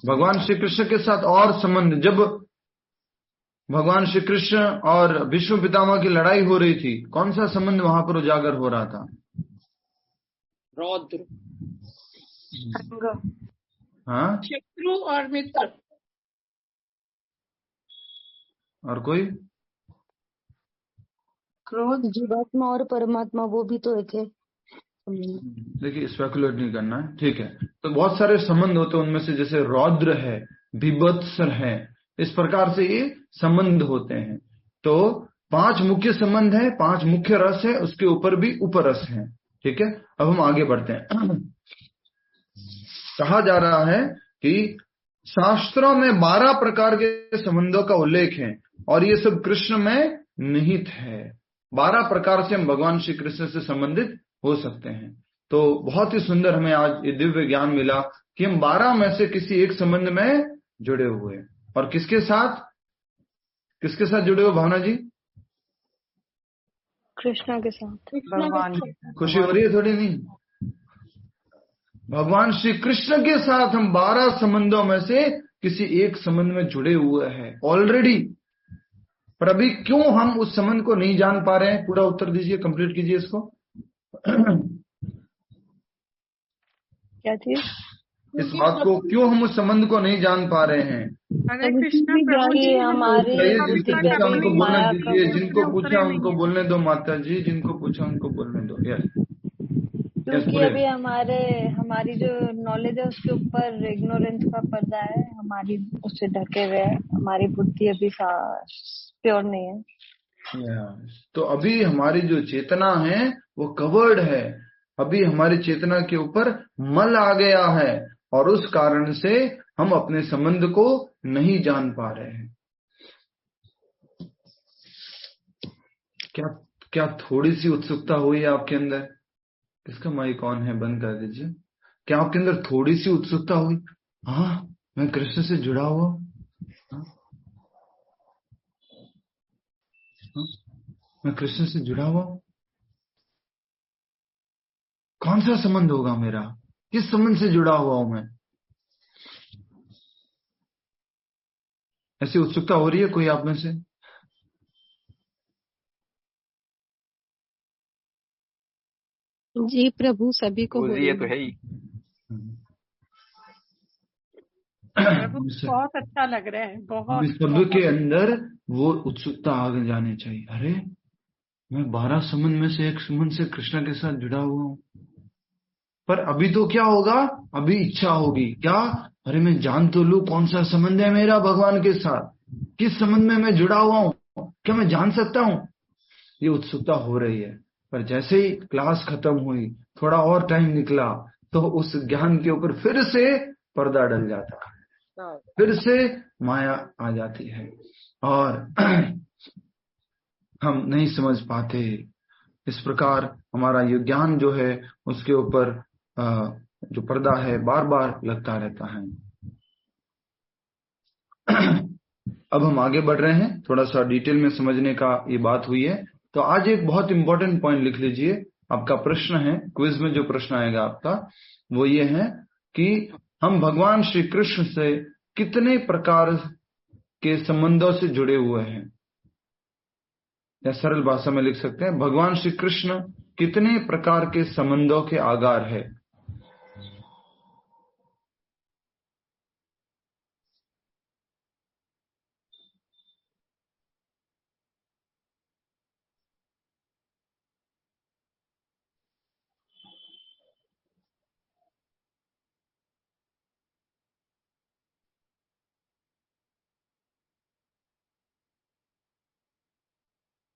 भगवान श्री कृष्ण के साथ और संबंध, जब भगवान श्री कृष्ण और विष्णु पितामह की लड़ाई हो रही थी, कौन सा संबंध वहां पर उजागर हो रहा था? रौद्र। हाँ, शत्रु और मित्र। और कोई? क्रोध, जीवात्मा और परमात्मा, वो भी तो एक है। देखिए, स्पेकुलेट नहीं करना है, ठीक है। तो बहुत सारे संबंध होते हैं, उनमें से जैसे रौद्र है, बीभत्सर है, इस प्रकार से ये संबंध होते हैं। तो 5 मुख्य संबंध है, 5 मुख्य रस है, उसके ऊपर भी उपरस है। ठीक है, अब हम आगे बढ़ते हैं। कहा जा रहा है कि शास्त्रों में 12 प्रकार के संबंधों का उल्लेख है और ये सब कृष्ण में निहित है। 12 प्रकार से हम भगवान श्री कृष्ण से संबंधित हो सकते हैं। तो बहुत ही सुंदर हमें आज ये दिव्य ज्ञान मिला कि हम 12 में से किसी एक संबंध में जुड़े हुए। और किसके साथ जुड़े हो भावना जी? कृष्णा के साथ। भगवान। खुशी हो रही है थोड़ी? नहीं, भगवान श्री कृष्ण के साथ हम 12 संबंधों में से किसी एक संबंध में जुड़े हुए हैं ऑलरेडी। पर अभी क्यों हम उस संबंध को नहीं जान पा रहे हैं? पूरा उत्तर दीजिए, कंप्लीट कीजिए इसको। क्या चीज? इस बात को क्यों हम उस संबंध को नहीं जान पा रहे हैं? हरे कृष्ण प्रभु जी, हमारी उनको बोलने दीजिए, जिनको पूछा उनको बोलने दो माता जी, जिनको पूछा उनको बोलने दो। यस, क्योंकि अभी हमारी जो नॉलेज है उसके ऊपर इग्नोरेंस का पर्दा है, हमारी उससे ढके हुए है, हमारी बुद्धि अभी प्योर नहीं है। तो अभी हमारी जो चेतना है वो कवर्ड है। अभी हमारी चेतना के ऊपर मल आ गया है और उस कारण से हम अपने संबंध को नहीं जान पा रहे हैं। क्या थोड़ी सी उत्सुकता हुई है आपके अंदर? इसका माइक ऑन है, बंद कर दीजिए। क्या आपके अंदर थोड़ी सी उत्सुकता हुई? हाँ, मैं कृष्ण से जुड़ा हुआ। मैं कृष्ण से जुड़ा हुआ। कौन सा संबंध होगा मेरा? किस संबंध से जुड़ा हुआ हूं मैं? ऐसी उत्सुकता हो रही है कोई आप में से? जी प्रभु, सभी को हो रही ये तो है ही। प्रभु बहुत अच्छा लग रहा है, बहुत। सभी के अंदर वो उत्सुकता आगे जानी चाहिए। अरे, मैं 12 संबंध में से एक संबंध से कृष्ण के साथ जुड़ा हुआ हूं। पर अभी तो क्या होगा? अभी इच्छा होगी क्या? अरे मैं जान तो लूं कौन सा संबंध है मेरा भगवान के साथ, किस संबंध में मैं जुड़ा हुआ हूं, क्या मैं जान सकता हूं? ये उत्सुकता हो रही है। पर जैसे ही क्लास खत्म हुई, थोड़ा और टाइम निकला, तो उस ज्ञान के ऊपर फिर से पर्दा डल जाता है, फिर से माया आ जाती है और हम नहीं समझ पाते। इस प्रकार हमारा ये ज्ञान जो है उसके ऊपर जो पर्दा है बार बार लगता रहता है। अब हम आगे बढ़ रहे हैं, थोड़ा सा डिटेल में समझने का ये बात हुई है। तो आज एक बहुत इंपॉर्टेंट पॉइंट लिख लीजिए, आपका प्रश्न है, क्विज में जो प्रश्न आएगा आपका वो ये है कि हम भगवान श्री कृष्ण से कितने प्रकार के संबंधों से जुड़े हुए हैं, या सरल भाषा में लिख सकते हैं, भगवान श्री कृष्ण कितने प्रकार के संबंधों के आगार है।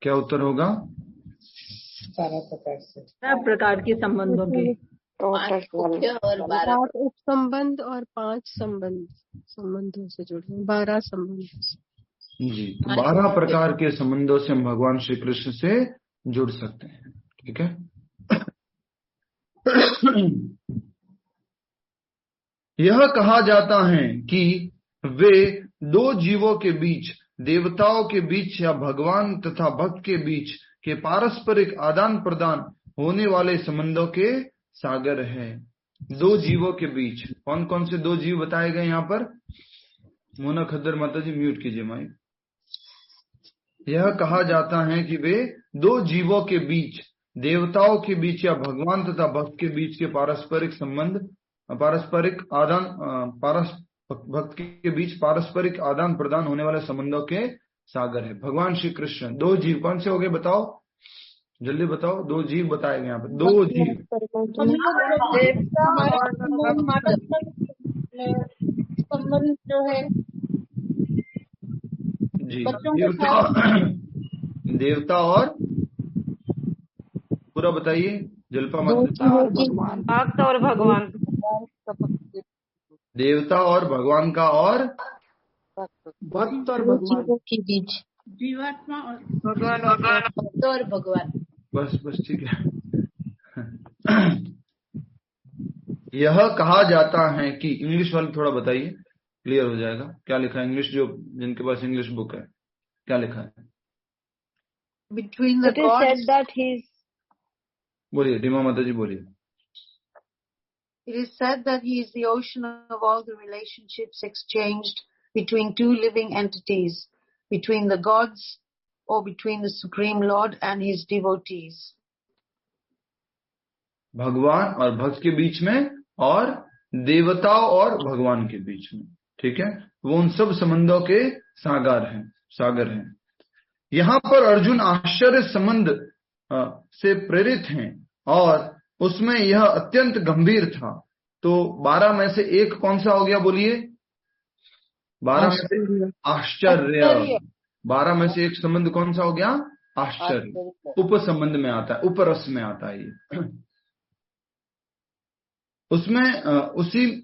क्या उत्तर होगा? 12 प्रकार के संबंधों के, 5 मुख्य और 12 उपसंबंध और 5 संबंधों से जुड़े हैं, 12 संबंध जी, 12 प्रकार के संबंधों से हम भगवान श्री कृष्ण से जुड़ सकते हैं। ठीक है। यह कहा जाता है कि वे दो जीवों के बीच, देवताओं के बीच या भगवान तथा भक्त के बीच के पारस्परिक आदान प्रदान होने वाले संबंधों के सागर है। दो जीवों के बीच, कौन कौन से दो जीव बताए गए यहाँ पर? मोना खद्दर माता जी म्यूट कीजिए माइक। यह कहा जाता है कि वे दो जीवों के बीच, देवताओं के बीच या भगवान तथा भक्त के बीच के पारस्परिक संबंध, भक्त के बीच पारस्परिक आदान प्रदान होने वाले संबंधों के सागर है। भगवान श्री कृष्ण, दो जीव कौन से हो गए बताओ, जल्दी बताओ। दो जीव बताए गए यहाँ पर, दो जीव। संबंध जो है जी, देवता और पूरा बताइए जल्पा मत। भक्त और भगवान, देवता और भगवान का और भक्त और भगवान के बीच, जीवात्मा और भगवान। बस ठीक है। यह कहा जाता है कि, इंग्लिश वाले थोड़ा बताइए, क्लियर हो जाएगा। क्या लिखा है इंग्लिश, जो जिनके पास इंग्लिश बुक है क्या लिखा है? बिटवीन द गॉड्स, बोलिए डिमा माता जी, बोलिए। it is said that he is the ocean of all the relationships exchanged between two living entities, between the gods or between the Supreme Lord and his devotees. भगवान और भक्त के बीच में और देवताओं और भगवान के बीच में, ठीक है, वो उन सब संबंधों के सागर हैं। यहाँ पर अर्जुन आश्चर्य संबंध से प्रेरित हैं और उसमें यह अत्यंत गंभीर था। तो 12 में से एक कौन सा हो गया, बोलिए? 12 में से आश्चर्य, 12 में से एक संबंध कौन सा हो गया? आश्चर्य। उप संबंध में आता है, उपरस में आता है ये। उसमें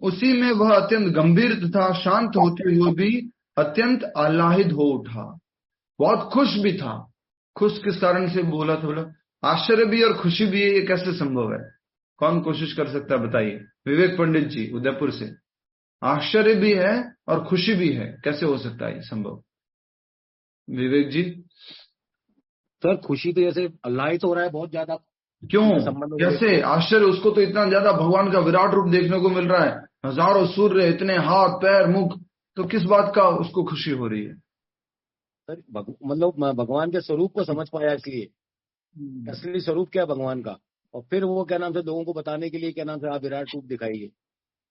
उसी में वह अत्यंत गंभीर तथा शांत होते हुए भी अत्यंत आह्लादित हो उठा, बहुत खुश भी था। खुश किस कारण से बोला था? बोला आश्चर्य भी और खुशी भी है, ये कैसे संभव है? कौन कोशिश कर सकता है बताइए? विवेक पंडित जी उदयपुर से। आश्चर्य भी है और खुशी भी है, कैसे हो सकता है ये संभव? विवेक जी। सर खुशी तो जैसे आह्लादित हो रहा है बहुत ज्यादा। क्यों, कैसे? आश्चर्य, उसको तो इतना ज्यादा भगवान का विराट रूप देखने को मिल रहा है, हजारों सूर्य, इतने हाथ पैर मुख, तो किस बात का उसको खुशी हो रही है? सर मतलब भगवान के स्वरूप को समझ पाया, इसलिए असली स्वरूप क्या है भगवान का, और फिर वो क्या नाम से लोगों को बताने के लिए क्या नाम से आप विराट रूप दिखाइए,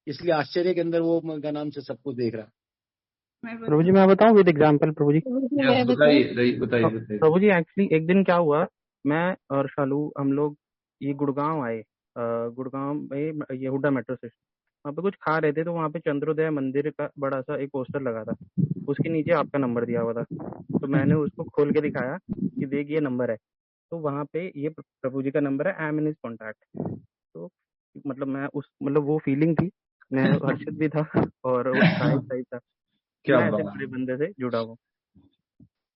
इसलिए आश्चर्य के अंदर वो क्या नाम से सब कुछ देख रहा है। प्रभु जी मैं बताऊं विद एग्जांपल? प्रभु जी बताइए। प्रभु जी एक्चुअली एक दिन क्या हुआ, मैं और शालू हम लोग ये गुड़गांव आए, गुड़गांव में ये हुड्डा मेट्रो स्टेशन, वहाँ पे कुछ खा रहे थे, तो वहाँ पे चंद्रोदय मंदिर का बड़ा सा एक पोस्टर लगा था, उसके नीचे आपका नंबर दिया हुआ था। तो मैंने उसको खोल के दिखाया कि देख ये नंबर है। तो वहां पे ये प्रभु जी का नंबर है, I am in his contact. तो मतलब मैं उस मतलब वो फीलिंग थी, मैं हर्षित भी था और उत्साहित सही था कि क्या मैं ऐसे बात। बड़े बंदे से जुड़ा हूँ।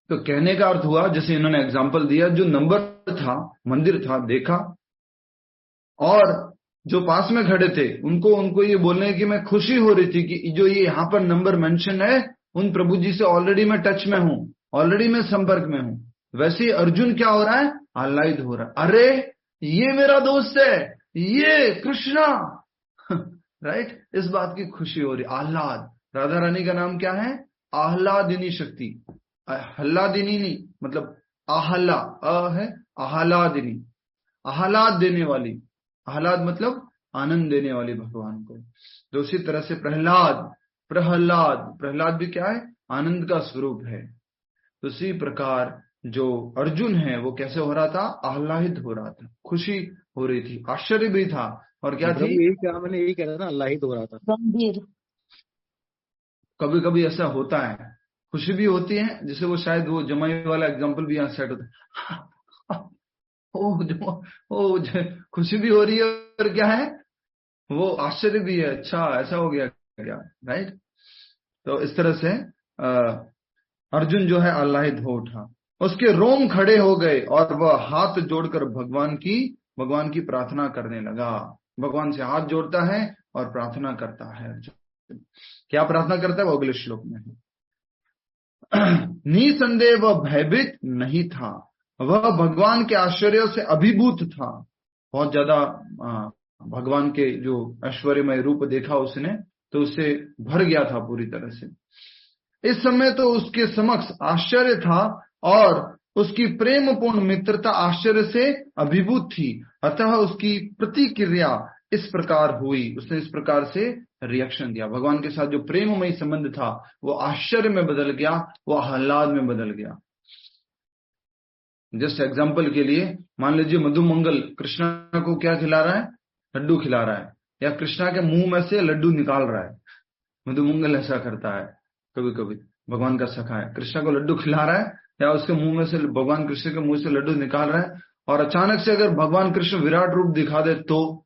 तो कहने का अर्थ हुआ, जैसे इन्होंने एग्जाम्पल दिया, जो नंबर था, मंदिर था, देखा, और जो पास में खड़े थे उनको ये बोलने की मैं खुशी हो रही थी कि जो ये यहाँ पर नंबर मेंशन है, उन प्रभु जी से ऑलरेडी मैं टच में हूं, ऑलरेडी मैं संपर्क में हूं। वैसे ही अर्जुन क्या हो रहा है, आह्लादित हो रहा है, अरे ये मेरा दोस्त है, ये कृष्णा। राइट, इस बात की खुशी हो रही, आह्लाद। राधा रानी का नाम क्या है, आह्लादिनी शक्ति, आह्लादिनी नहीं, मतलब आहला, है आह्लादिनी, आह्लाद देने वाली, आह्लाद मतलब आनंद देने वाली भगवान को। तो उसी तरह से प्रहलाद, प्रहलाद भी क्या है, आनंद का स्वरूप है। तो उसी प्रकार जो अर्जुन है वो कैसे हो रहा था, आह्लादित हो रहा था, खुशी हो रही थी, आश्चर्य भी था, और क्या थी, यही क्या, मैंने यही कह रहा था, आह्लादित हो रहा था, गंभीर। कभी कभी ऐसा होता है, खुशी भी होती है, जिसे वो शायद वो जमाई वाला एग्जाम्पल भी यहाँ सेट होता है। खुशी भी हो रही है, और क्या है, वो आश्चर्य भी है, अच्छा ऐसा हो गया क्या, राइट। तो इस तरह से अर्जुन जो है आह्लादित हो उठा, उसके रोम खड़े हो गए और वह हाथ जोड़कर भगवान की प्रार्थना करने लगा। भगवान से हाथ जोड़ता है और प्रार्थना करता है। अर्जुन क्या प्रार्थना करता है, वो अगले श्लोक में है। निसंदेह वह भयभीत नहीं था, वह भगवान के आश्चर्यों से अभिभूत था। बहुत ज्यादा भगवान के जो ऐश्वर्यमय रूप देखा उसने, तो उससे भर गया था पूरी तरह से। इस समय तो उसके समक्ष आश्चर्य था और उसकी प्रेमपूर्ण मित्रता आश्चर्य से अभिभूत थी, अतः उसकी प्रतिक्रिया इस प्रकार हुई, उसने इस प्रकार से रिएक्शन दिया। भगवान के साथ जो प्रेममय संबंध था वो आश्चर्य में बदल गया, वो आह्लाद में बदल गया। जस्ट एग्जाम्पल के लिए मान लीजिए मधुमंगल कृष्णा को क्या खिला रहा है, लड्डू खिला रहा है, या कृष्णा के मुंह में से लड्डू निकाल रहा है। मधुमंगल ऐसा करता है, कभी कभी भगवान का सखा है, कृष्णा को लड्डू खिला रहा है या उसके मुंह में से, भगवान कृष्ण के मुंह से लड्डू निकाल रहा है, और अचानक से अगर भगवान कृष्ण विराट रूप दिखा दे तो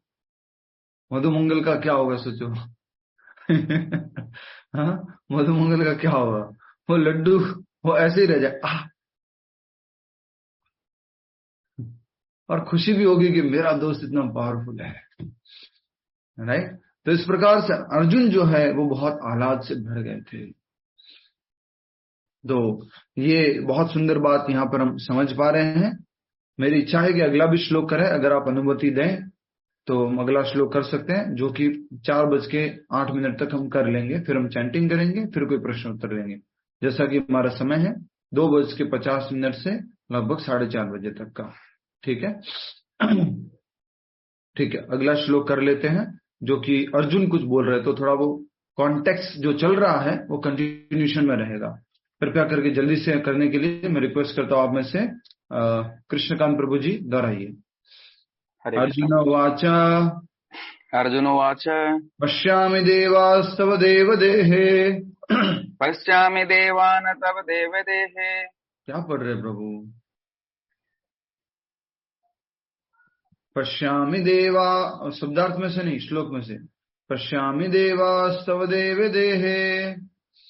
मधुमंगल का क्या होगा, सोचो। हाँ, मधुमंगल का क्या होगा, वो लड्डू वो ऐसे ही रह जाए, और खुशी भी होगी कि मेरा दोस्त इतना पावरफुल है, राइट। तो इस प्रकार से अर्जुन जो है वो बहुत आह्लाद से भर गए थे। तो ये बहुत सुंदर बात यहाँ पर हम समझ पा रहे हैं। मेरी इच्छा है कि अगला भी श्लोक करें, अगर आप अनुमति दें तो हम अगला श्लोक कर सकते हैं, जो कि 4:08 तक हम कर लेंगे। फिर हम चैंटिंग करेंगे, फिर कोई प्रश्न उत्तर लेंगे, जैसा कि हमारा समय है 2:50 से लगभग 4:30 बजे तक का। ठीक है, ठीक है, अगला श्लोक कर लेते हैं, जो कि अर्जुन कुछ बोल रहे, तो थोड़ा वो कॉन्टेक्स्ट जो चल रहा है वो कंटिन्यूशन में रहेगा। कृपया करके जल्दी से करने के लिए मैं रिक्वेस्ट करता हूं आप में से कृष्णकांत प्रभु जी दोहराइए। अर्जुन उवाच अर्जुन उवाच पश्यामि देवास्तव देवदेहे। पश्यामि देवान तव देवदेहे। क्या पढ़ रहे प्रभु, पश्यामि देवा, शब्दार्थ में से नहीं, श्लोक में से, पश्यामि देवास्तव देवदेहे।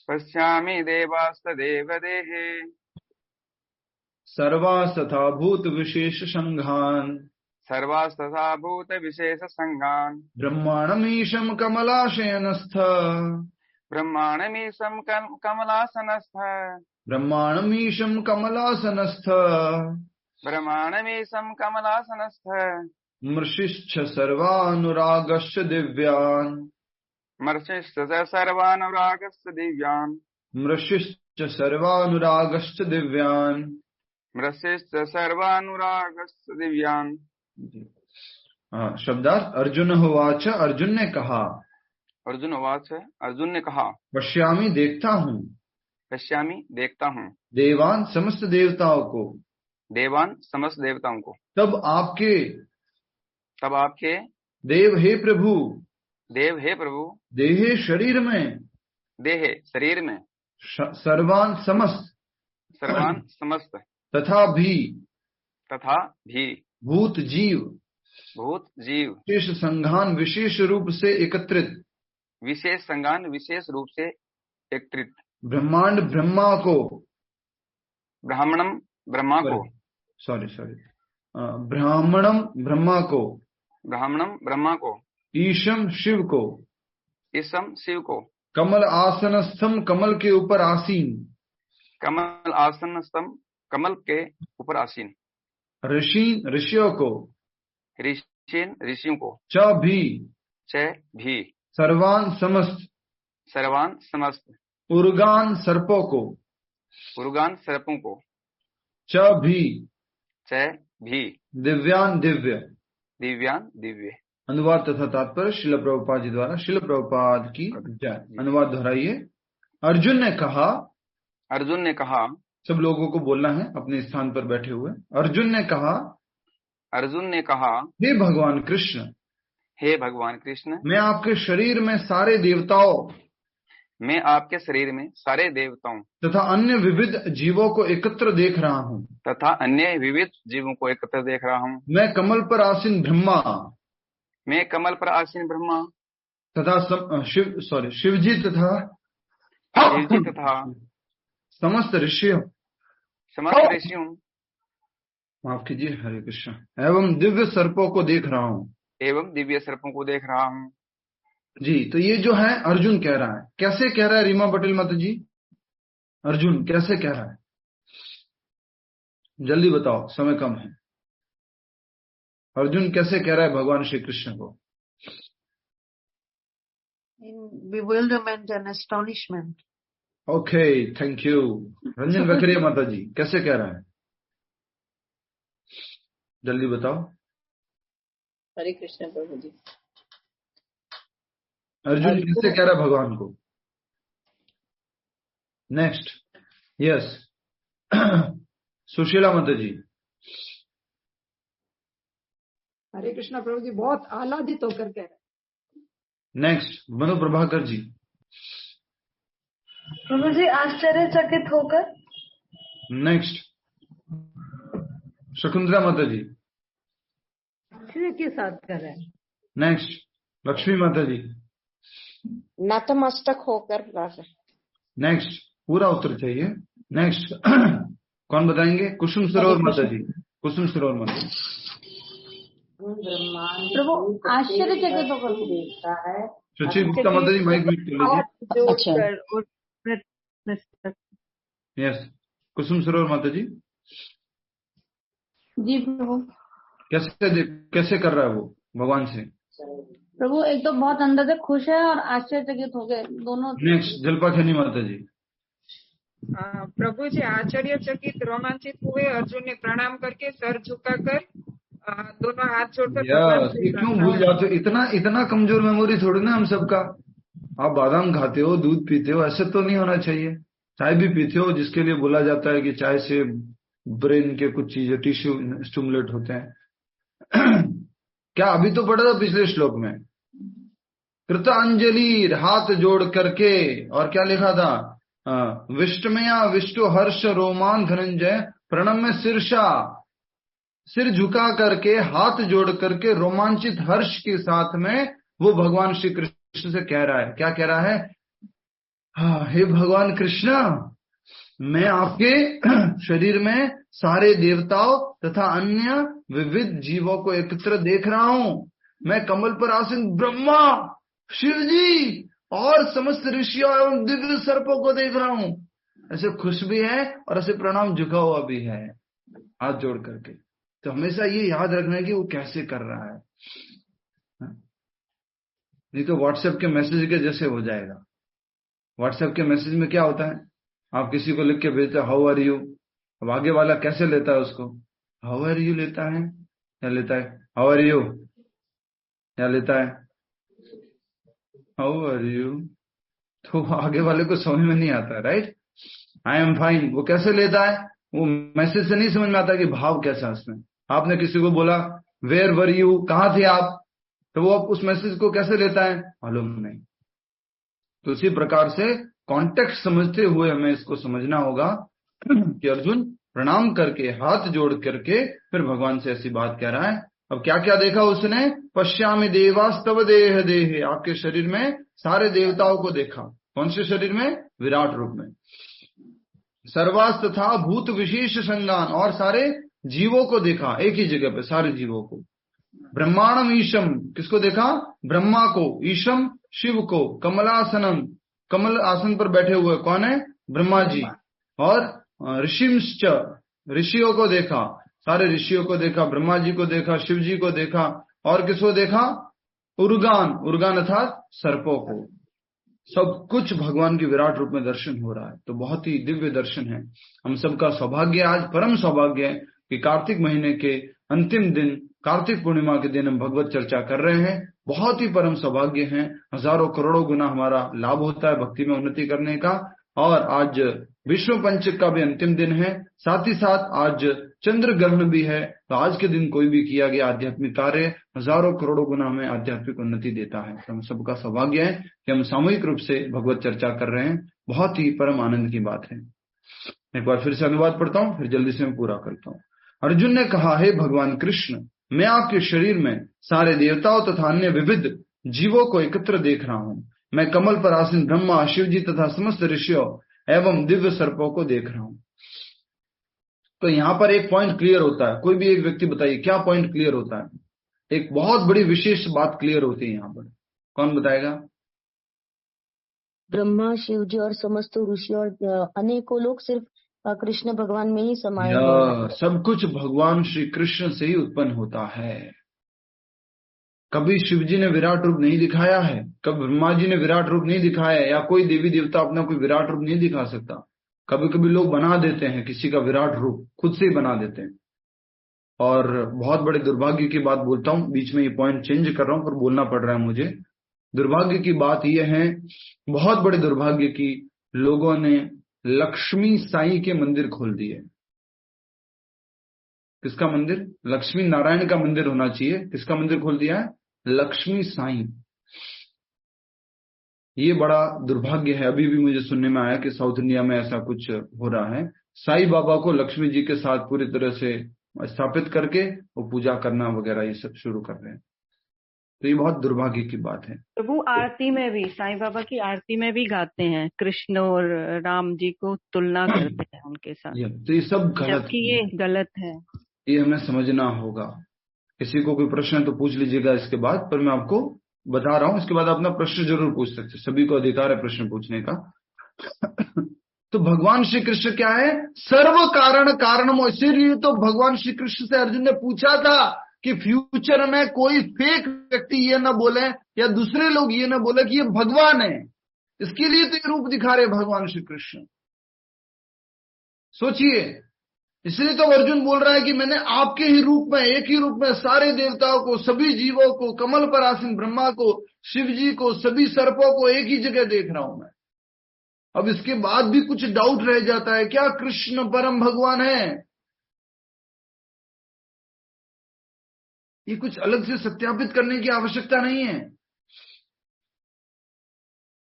पश्यामि देवास्तदेवदेहे। सर्वास्तथा भूत विशेष संघान। सर्वास्तथा भूत विशेष संघान। ब्रह्माणमीशं कमलाशयनस्थ। ब्रह्माणमीशं कमलासनस्थ। ब्रह्माणमीशं कमलासनस्थ। ब्रह्माणमीशं कमलासनस्थ। मृषिश्च सर्वानुरागश्च दिव्यान्। मर्षिश्च सर्वानुरागश्च दिव्यान्। मृषिश्च सर्वानुरागश्च दिव्यान्। मृषिश्च सर्वानुरागश्च दिव्यान्। शब्दार्थ अर्जुन उवाच, अर्जुन ने कहा। अर्जुन उवाच, अर्जुन ने कहा। पश्यामि देखता हूँ। पश्यामि देखता हूँ। देवान समस्त देवताओं को। देवान समस्त देवताओं को। तब आपके देव हे प्रभु। देव हे प्रभु। देहे शरीर में। देहे शरीर में। सर्वान समस्त। सर्वान समस्त। तथा भी। तथा भी भूत जीव विशेष संघान विशेष रूप से एकत्रित विशेष संज्ञान विशेष रूप से एकत्रित ब्रह्मांड ब्रह्मा को ब्राह्मणम ब्रह्मा को ब्राह्मणम ब्रह्मा को ईशम शिव को ईशम शिव को कमल आसनस्थम कमल के ऊपर आसीन कमल आसनस्थम कमल के ऊपर आसीन ऋषियों को ऋषियों को च भी सर्वान समस्त उर्गान सर्पों को च भी दिव्यान दिव्य। अनुवाद तथा तात्पर्य शिल प्रभुपाद जी द्वारा। शिल प्रभुपाद की जय। अनुवाद दोहराइए। अर्जुन ने कहा सब लोगों को बोलना है अपने स्थान पर बैठे हुए। अर्जुन ने कहा हे भगवान कृष्ण मैं आपके शरीर में सारे देवताओं तथा अन्य विविध जीवों को एकत्र देख रहा हूँ। मैं कमल पर आसीन ब्रह्मा तथा शिवजी तथा समस्त ऋषियों माफ कीजिए हरे कृष्ण एवं दिव्य सर्पों को देख रहा हूँ। जी, तो ये जो है अर्जुन कह रहा है। कैसे कह रहा है रीमा पटेल माता जी? अर्जुन कैसे कह रहा है? जल्दी बताओ, समय कम है। अर्जुन कैसे कह रहा है भगवान श्री कृष्ण को? In bewilderment and astonishment. Okay, thank you. Ranjan Vakharia माता जी कैसे कह रहा है? जल्दी बताओ। हरे कृष्ण प्रभु जी। अर्जुन कैसे कह रहा है भगवान को? नेक्स्ट, यस सुशीला माता जी। हरे कृष्ण प्रभु जी, बहुत आह्लादित होकर कह रहे। नेक्स्ट, मनु प्रभाकर जी। प्रभु जी आश्चर्यचकित होकर। नेक्स्ट, शकुंतला माता जी। के साथ कर रहे हैं। नेक्स्ट, लक्ष्मी माता जी। नतमस्तक होकर। नेक्स्ट, पूरा उत्तर चाहिए। नेक्स्ट कौन बताएंगे? कुसुम सरोवर माता जी। कुसुम सरोवर माता जी। प्रभु आश्चर्यचकित होकर देखता है। शशि गुप्ता माता जी माइक म्यूट कर लीजिए। यस, कुसुम सरोवर माता जी। जी प्रभु। कैसे कर रहा है वो भगवान से? प्रभु एक तो बहुत अंदर से खुश है और आश्चर्यचकित हो गए दोनों। नेक्स्ट, जल्पा खैनी माता जी। प्रभु जी आश्चर्यचकित रोमांचित हुए। अर्जुन ने प्रणाम करके सर झुकाकर दोनों हाथ जोड़कर क्यों भूल जाते हो? इतना कमजोर मेमोरी थोड़ी ना हम सबका। आप बादाम खाते हो, दूध पीते हो, ऐसे तो नहीं होना चाहिए। चाय भी पीते हो, जिसके लिए बोला जाता है कि चाय से ब्रेन के कुछ चीजें टिश्यू स्टिमुलेट होते हैं। क्या अभी तो पढ़ा था पिछले श्लोक में, कृतांजलि हाथ जोड़ करके, और क्या लिखा था? विष्टमया विष्टु हर्ष रोमान धनंजय प्रणम्य शीर्षा, सिर झुका करके हाथ जोड़ करके रोमांचित हर्ष के साथ में वो भगवान श्री कृष्ण से कह रहा है। क्या कह रहा है? हे भगवान कृष्ण, मैं आपके शरीर में सारे देवताओं तथा अन्य विविध जीवों को एकत्र देख रहा हूं। मैं कमल पर आसीन ब्रह्मा, शिव जी और समस्त ऋषियों एवं दिव्य सर्पों को देख रहा हूं। ऐसे खुश भी है और ऐसे प्रणाम झुका हुआ भी है हाथ जोड़ करके। तो हमेशा ये याद रखना है कि वो कैसे कर रहा है, नहीं तो व्हाट्सएप के मैसेज के जैसे हो जाएगा। व्हाट्सएप के मैसेज में क्या होता है? आप किसी को लिख के भेजते हो हाउ आर यू, अब आगे वाला कैसे लेता है उसको? हाउ आर यू लेता है या लेता है हाउ आर यू, या लेता है हाउ आर यू? तो आगे वाले को समझ में नहीं आता, राइट? आई एम फाइन, वो कैसे लेता है? वो मैसेज से नहीं समझ में आता कि भाव कैसा है उसमें। आपने किसी को बोला वेयर वर यू, कहाँ थे आप, तो वो उस मैसेज को कैसे लेता है? मालूम नहीं। तो इसी प्रकार से कॉन्टेक्स्ट समझते हुए हमें इसको समझना होगा कि अर्जुन प्रणाम करके, हाथ जोड़ करके फिर भगवान से ऐसी बात कह रहा है। अब क्या क्या देखा उसने? पश्यामि देवास्तव देह देहे, आपके शरीर में सारे देवताओं को देखा। कौन से शरीर में? विराट रूप में। सर्वास्त था भूत विशेष संगान, और सारे जीवों को देखा एक ही जगह पे, सारे जीवों को। ब्रह्मांडम ईशम, किसको देखा? ब्रह्मा को। ईशम, शिव को। कमलासनम, कमल आसन पर बैठे हुए कौन है? ब्रह्मा जी। और ऋषिंश्च, ऋषियों को देखा, सारे ऋषियों को देखा, ब्रह्मा जी को देखा, शिव जी को देखा, और किसको देखा? उर्गान, उर्गान अर्थात सर्पों को। सब कुछ भगवान के विराट रूप में दर्शन हो रहा है। तो बहुत ही दिव्य दर्शन है। हम सबका सौभाग्य, आज परम सौभाग्य है कि कार्तिक महीने के अंतिम दिन, कार्तिक पूर्णिमा के दिन हम भगवत चर्चा कर रहे हैं। बहुत ही परम सौभाग्य है। हजारों करोड़ों गुना हमारा लाभ होता है भक्ति में उन्नति करने का। और आज विश्व पंचक का भी अंतिम दिन है, साथ ही साथ आज चंद्र ग्रहण भी है। तो आज के दिन कोई भी किया गया आध्यात्मिक कार्य हजारों करोड़ों गुना हमें आध्यात्मिक उन्नति देता है। तो हम सबका सौभाग्य है कि हम सामूहिक रूप से भगवत चर्चा कर रहे हैं। बहुत ही परम आनंद की बात है। एक बार फिर से अनुवाद पढ़ता हूँ, फिर जल्दी से मैं पूरा करता हूँ। अर्जुन ने कहा, हे भगवान कृष्ण, मैं आपके शरीर में सारे देवताओं तथा अन्य विविध जीवों को एकत्र देख रहा हूँ। मैं कमल पर आसीन ब्रह्मा, शिव जी तथा समस्त ऋषियों एवं दिव्य सर्पों को देख रहा हूँ। तो यहाँ पर एक पॉइंट क्लियर होता है। कोई भी एक व्यक्ति बताइए क्या पॉइंट क्लियर होता है? एक बहुत बड़ी विशेष बात क्लियर होती है यहाँ पर। कौन बताएगा? ब्रह्मा, शिव जी और समस्त ऋषि और अनेकों लोग सिर्फ कृष्ण भगवान में ही समाये हैं। सब कुछ भगवान श्री कृष्ण से ही उत्पन्न होता है। कभी शिव जी ने विराट रूप नहीं दिखाया है, कभी ब्रह्मा जी ने विराट रूप नहीं दिखाया है, या कोई देवी देवता अपना कोई विराट रूप नहीं दिखा सकता। कभी कभी लोग बना देते हैं किसी का विराट रूप, खुद से ही बना देते हैं। और बहुत बड़े दुर्भाग्य की बात बोलता हूं, बीच में ये पॉइंट चेंज कर रहा हूं पर बोलना पड़ रहा है मुझे। दुर्भाग्य की बात यह है, बहुत बड़े दुर्भाग्य की, लोगों ने लक्ष्मी साईं के मंदिर खोल दिए। किसका मंदिर? लक्ष्मी नारायण का मंदिर होना चाहिए। किसका मंदिर खोल दिया है? लक्ष्मी साईं। ये बड़ा दुर्भाग्य है। अभी भी मुझे सुनने में आया कि साउथ इंडिया में ऐसा कुछ हो रहा है। साईं बाबा को लक्ष्मी जी के साथ पूरी तरह से स्थापित करके वो पूजा करना वगैरह ये सब शुरू कर रहे हैं। तो ये बहुत दुर्भाग्य की बात है। प्रभु आरती में भी, साईं बाबा की आरती में भी गाते हैं कृष्ण और राम जी को तुलना करते हैं उनके साथ। तो ये सब गलत, जबकि ये गलत है। ये हमें समझना होगा। किसी को कोई प्रश्न है तो पूछ लीजिएगा इसके बाद, पर मैं आपको बता रहा हूं। इसके बाद अपना प्रश्न जरूर पूछ सकते, सभी को अधिकार है प्रश्न पूछने का। तो भगवान श्री कृष्ण क्या है? सर्व कारण कारणमो। इसीलिए तो भगवान श्री कृष्ण से अर्जुन ने पूछा था कि फ्यूचर में कोई फेक व्यक्ति ये ना बोले या दूसरे लोग ये ना बोले कि ये भगवान है। इसके लिए तो ये रूप दिखा रहे भगवान श्री कृष्ण। सोचिए, इसलिए तो अर्जुन बोल रहा है कि मैंने आपके ही रूप में, एक ही रूप में सारे देवताओं को, सभी जीवों को, कमल पर आसीन ब्रह्मा को, शिव जी को, सभी सर्पों को एक ही जगह देख रहा हूं मैं। अब इसके बाद भी कुछ डाउट रह जाता है, क्या कृष्ण परम भगवान है? ये कुछ अलग से सत्यापित करने की आवश्यकता नहीं है।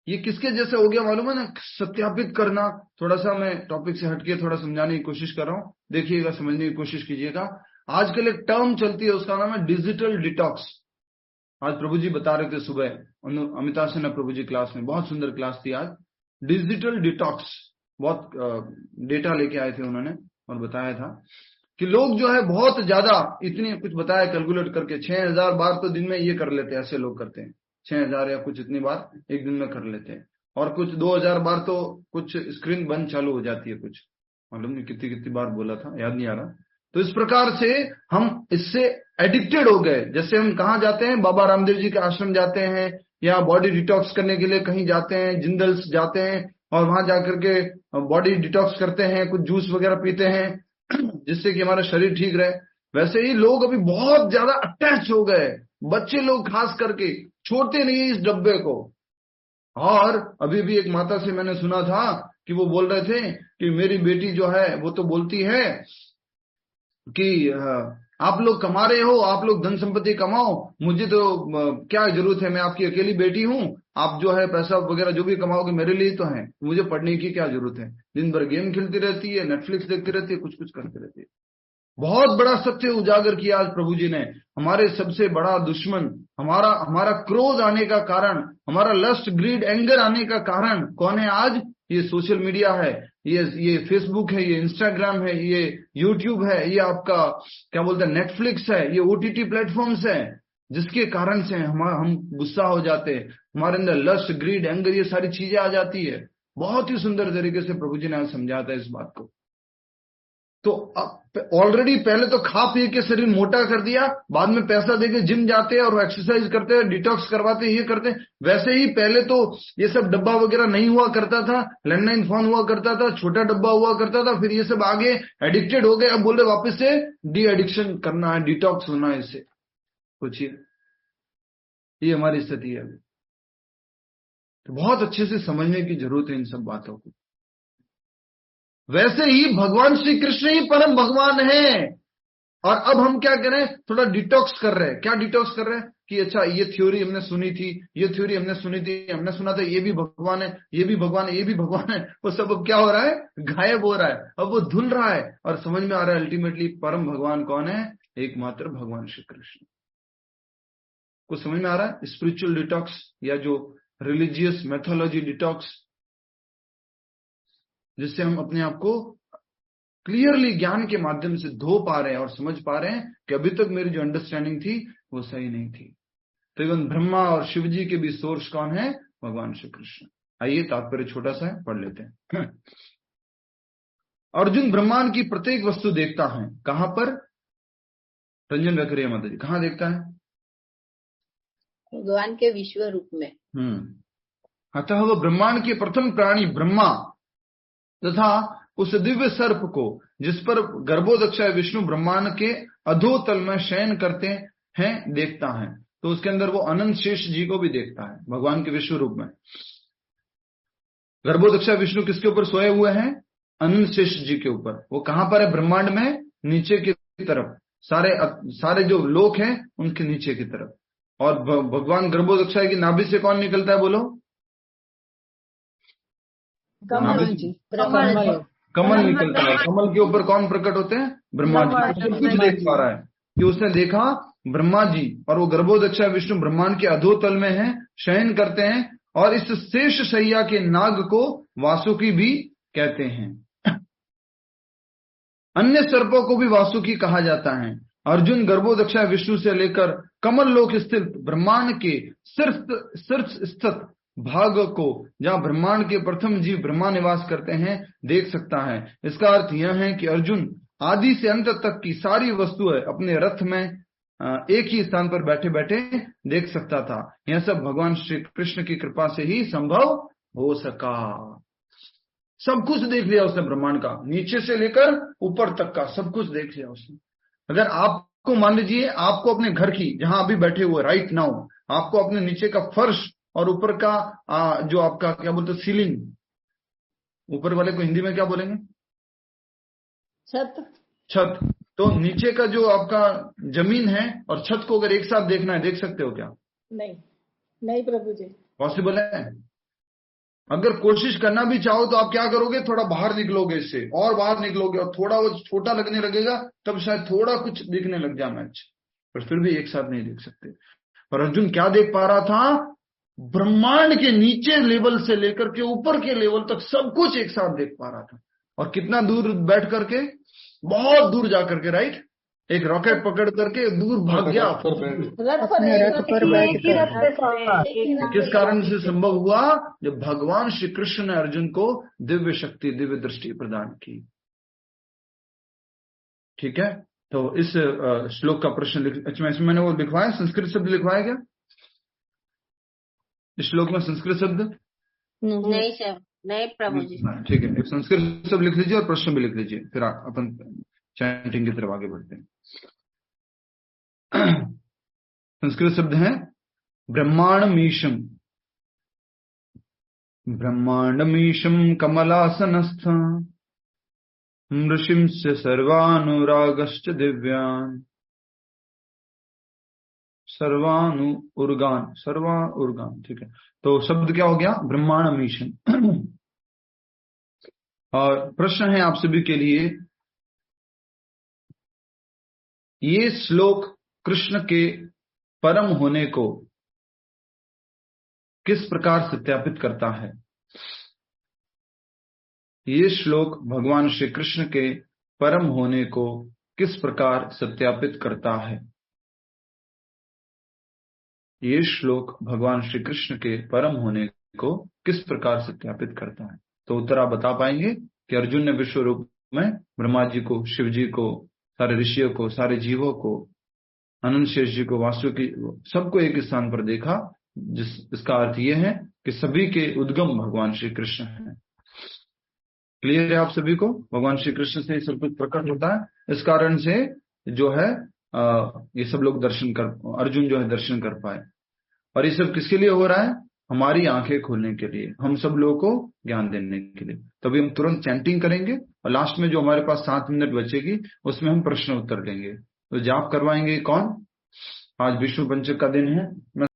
ये किसके जैसे हो गया मालूम है ना, सत्यापित करना। थोड़ा सा मैं टॉपिक से हटके थोड़ा समझाने की कोशिश कर रहा हूं, देखिएगा, समझने की कोशिश कीजिएगा। आजकल एक टर्म चलती है, उसका नाम है डिजिटल डिटॉक्स। आज प्रभु जी बता रहे थे सुबह, अमिताभ सिन्हा प्रभु जी क्लास में, बहुत सुंदर क्लास थी आज। डिजिटल डिटॉक्स, बहुत डेटा लेके आए थे उन्होंने और बताया था कि लोग जो है बहुत ज्यादा, इतनी कुछ बताया कैलकुलेट करके, 6000 बार तो दिन में ये कर लेते हैं, ऐसे लोग करते हैं 6000 या कुछ इतनी बार एक दिन में कर लेते हैं। और कुछ 2000 बार तो कुछ स्क्रीन बंद चालू हो जाती है, कुछ मालूम नहीं कितनी बार बोला था, याद नहीं आ रहा। तो इस प्रकार से हम इससे एडिक्टेड हो गए। जैसे हम कहाँ जाते हैं, बाबा रामदेव जी के आश्रम जाते हैं, या बॉडी डिटॉक्स करने के लिए कहीं जाते हैं, जिंदल्स जाते हैं और वहां जाकर के बॉडी डिटॉक्स करते हैं, कुछ जूस वगैरह पीते हैं जिससे कि हमारा शरीर ठीक रहे। वैसे ही लोग अभी बहुत ज्यादा अटैच हो गए, बच्चे लोग खास करके छोड़ते नहीं इस डब्बे को। और अभी भी एक माता से मैंने सुना था कि वो बोल रहे थे कि मेरी बेटी जो है वो तो बोलती है कि आप लोग कमा रहे हो, आप लोग धन संपत्ति कमाओ, मुझे तो क्या जरूरत है, मैं आपकी अकेली बेटी हूँ, आप जो है पैसा वगैरह जो भी कमाओगे मेरे लिए तो है, मुझे पढ़ने की क्या जरूरत है। दिन भर गेम खेलती रहती है, नेटफ्लिक्स देखती रहती है, कुछ कुछ करती रहती है। बहुत बड़ा सत्य उजागर किया आज प्रभु जी ने। हमारे सबसे बड़ा दुश्मन, हमारा क्रोध आने का कारण, हमारा लस्ट ग्रीड एंगर आने का कारण कौन है आज? ये सोशल मीडिया है, ये फेसबुक है, ये इंस्टाग्राम है, ये यूट्यूब है, ये आपका क्या बोलते हैं नेटफ्लिक्स है, ये ओटीटी प्लेटफॉर्म्स है, जिसके कारण से हम गुस्सा हो जाते हैं, हमारे अंदर लस्ट ग्रीड एंगर ये सारी चीजें आ जाती है। बहुत ही सुंदर तरीके से प्रभु जी ने आज समझाया था इस बात को। तो ऑलरेडी पहले तो खा पी के शरीर मोटा कर दिया, बाद में पैसा देके जिम जाते हैं और एक्सरसाइज करते हैं, डिटॉक्स करवाते हैं, ये करते हैं। वैसे ही पहले तो ये सब डब्बा वगैरह नहीं हुआ करता था, लैंडलाइन फोन हुआ करता था, छोटा डब्बा हुआ करता था, फिर ये सब आगे एडिक्टेड हो गए, अब बोल रहे वापस से डी एडिक्शन करना है, डिटॉक्स होना है इससे। सोचिए, ये हमारी स्थिति है अभी। तो बहुत अच्छे से समझने की जरूरत है इन सब बातों को। वैसे ही भगवान श्री कृष्ण ही परम भगवान है, और अब हम क्या करें, थोड़ा डिटॉक्स कर रहे हैं। क्या डिटॉक्स कर रहे हैं कि अच्छा ये थ्योरी हमने सुनी थी, ये थ्योरी हमने सुनी थी, हमने सुना था ये भी भगवान है, ये भी भगवान है, ये भी भगवान है, वो सब अब क्या हो रहा है, गायब हो रहा है, अब वो धुल रहा है और समझ में आ रहा है अल्टीमेटली परम भगवान कौन है, एकमात्र भगवान श्री कृष्ण को समझ में आ रहा है। स्पिरिचुअल डिटॉक्स या जो रिलीजियस मैथोलॉजी डिटॉक्स, जिससे हम अपने आप को क्लियरली ज्ञान के माध्यम से धो पा रहे हैं और समझ पा रहे हैं कि अभी तक मेरी जो अंडरस्टैंडिंग थी वो सही नहीं थी। तो इवन ब्रह्मा और शिव जी के भी सोर्स कौन है, भगवान श्री कृष्ण। आइए तात्पर्य छोटा सा है, पढ़ लेते हैं। अर्जुन ब्रह्मांड की प्रत्येक वस्तु देखता है। कहां पर? रंजन रख रही है माता जी, कहां देखता है? भगवान के विश्व रूप में। अतः वह ब्रह्मांड के प्रथम प्राणी ब्रह्मा तथा उस दिव्य सर्प को जिस पर गर्भोदक्षाय विष्णु ब्रह्मांड के अधोतल में शयन करते हैं देखता है। तो उसके अंदर वो अनंत शेष जी को भी देखता है भगवान के विश्व रूप में। गर्भोदक्षाय विष्णु किसके ऊपर सोए हुए हैं? अनंत शेष जी के ऊपर। वो कहां पर है ब्रह्मांड में? नीचे की तरफ, सारे जो लोक हैं उनके नीचे की तरफ। और भगवान गर्भोदक्षाय की नाभि से कौन निकलता है? बोलो। कमल निकलता है। कमल के ऊपर कौन प्रकट होते हैं? ब्रह्मा जी। सब कुछ देख पा रहा है कि उसने देखा ब्रह्मा जी, और वो गर्भोदक्षाय विष्णु ब्रह्मांड के अधोतल में है, शयन करते हैं, और इस शेष शैया के नाग को वासुकी भी कहते हैं। अन्य सर्पों को भी वासुकी कहा जाता है। अर्जुन गर्भोदक्षाय विष्णु से लेकर कमल लोक स्थित ब्रह्मांड के सिर्फ स्थित भाग को, जहां ब्रह्मांड के प्रथम जीव ब्रह्मा निवास करते हैं, देख सकता है। इसका अर्थ यह है कि अर्जुन आदि से अंत तक की सारी वस्तुएं अपने रथ में एक ही स्थान पर बैठे बैठे देख सकता था। यह सब भगवान श्री कृष्ण की कृपा से ही संभव हो सका। सब कुछ देख लिया उसने ब्रह्मांड का, नीचे से लेकर ऊपर तक का सब कुछ देख लिया उसने। अगर आपको मान लीजिए, आपको अपने घर की, जहां अभी बैठे हुए राइट नाउ, आपको अपने नीचे का फर्श और ऊपर का जो आपका क्या बोलते हैं सीलिंग, ऊपर वाले को हिंदी में क्या बोलेंगे? छत। तो नीचे का जो आपका जमीन है और छत को अगर एक साथ देखना है, देख सकते हो क्या? नहीं प्रभु जी। पॉसिबल है? अगर कोशिश करना भी चाहो तो आप क्या करोगे, थोड़ा बाहर निकलोगे इससे, और बाहर निकलोगे, और थोड़ा वो छोटा लगने लगेगा, तब शायद थोड़ा कुछ दिखने लग जाए मैच, पर फिर भी एक साथ नहीं देख सकते। पर अर्जुन क्या देख पा रहा था? ब्रह्मांड के नीचे लेवल से लेकर के ऊपर के लेवल तक सब कुछ एक साथ देख पा रहा था। और कितना दूर बैठ करके? बहुत दूर जा करके, राइट? एक रॉकेट पकड़ करके दूर भाग गया। किस कारण से संभव हुआ? जब भगवान श्री कृष्ण ने अर्जुन को दिव्य शक्ति, दिव्य दृष्टि प्रदान की। ठीक है, तो इस श्लोक का प्रश्न अच्छा, इसमें मैंने वो लिखवाया, संस्कृत शब्द लिखवाया क्या इस श्लोक में? संस्कृत शब्द नहीं सर, नहीं प्रभु जी। ठीक है, एक संस्कृत शब्द लिख लीजिए और प्रश्न भी लिख लीजिए, फिर अपन चैंटिंग की तरफ आगे बढ़ते हैं। संस्कृत शब्द है ब्रह्मांडमीशम। ब्रह्मांडमीशम कमलासनस्थ ऋषिंस्य सर्वानुरागश्च दिव्यान् सर्वानु उर्गान, ठीक है। तो शब्द क्या हो गया? ब्रह्मांड मिशन। और प्रश्न है आप सभी के लिए, ये श्लोक कृष्ण के परम होने को किस प्रकार सत्यापित करता है? ये श्लोक भगवान श्री कृष्ण के परम होने को किस प्रकार सत्यापित करता है? ये श्लोक भगवान श्री कृष्ण के परम होने को किस प्रकार सत्यापित करता है? तो उत्तर आप बता पाएंगे कि अर्जुन ने विश्व रूप में ब्रह्मा जी को, शिव जी को, सारे ऋषियों को, सारे जीवों को, अनंत शेष जी को, वासुकी, सबको एक स्थान पर देखा, इसका अर्थ यह है कि सभी के उद्गम भगवान श्री कृष्ण हैं। क्लियर है आप सभी को? भगवान श्री कृष्ण से सब कुछ प्रकट होता है। इस कारण से जो है ये सब लोग अर्जुन जो है दर्शन कर पाए। और ये सब किसके लिए हो रहा है? हमारी आंखें खोलने के लिए, हम सब लोगों को ज्ञान देने के लिए। तभी हम तुरंत चैंटिंग करेंगे और लास्ट में जो हमारे पास 7 मिनट बचेगी उसमें हम प्रश्न उत्तर देंगे। तो जाप करवाएंगे कौन? आज विष्णु पंचक का दिन है।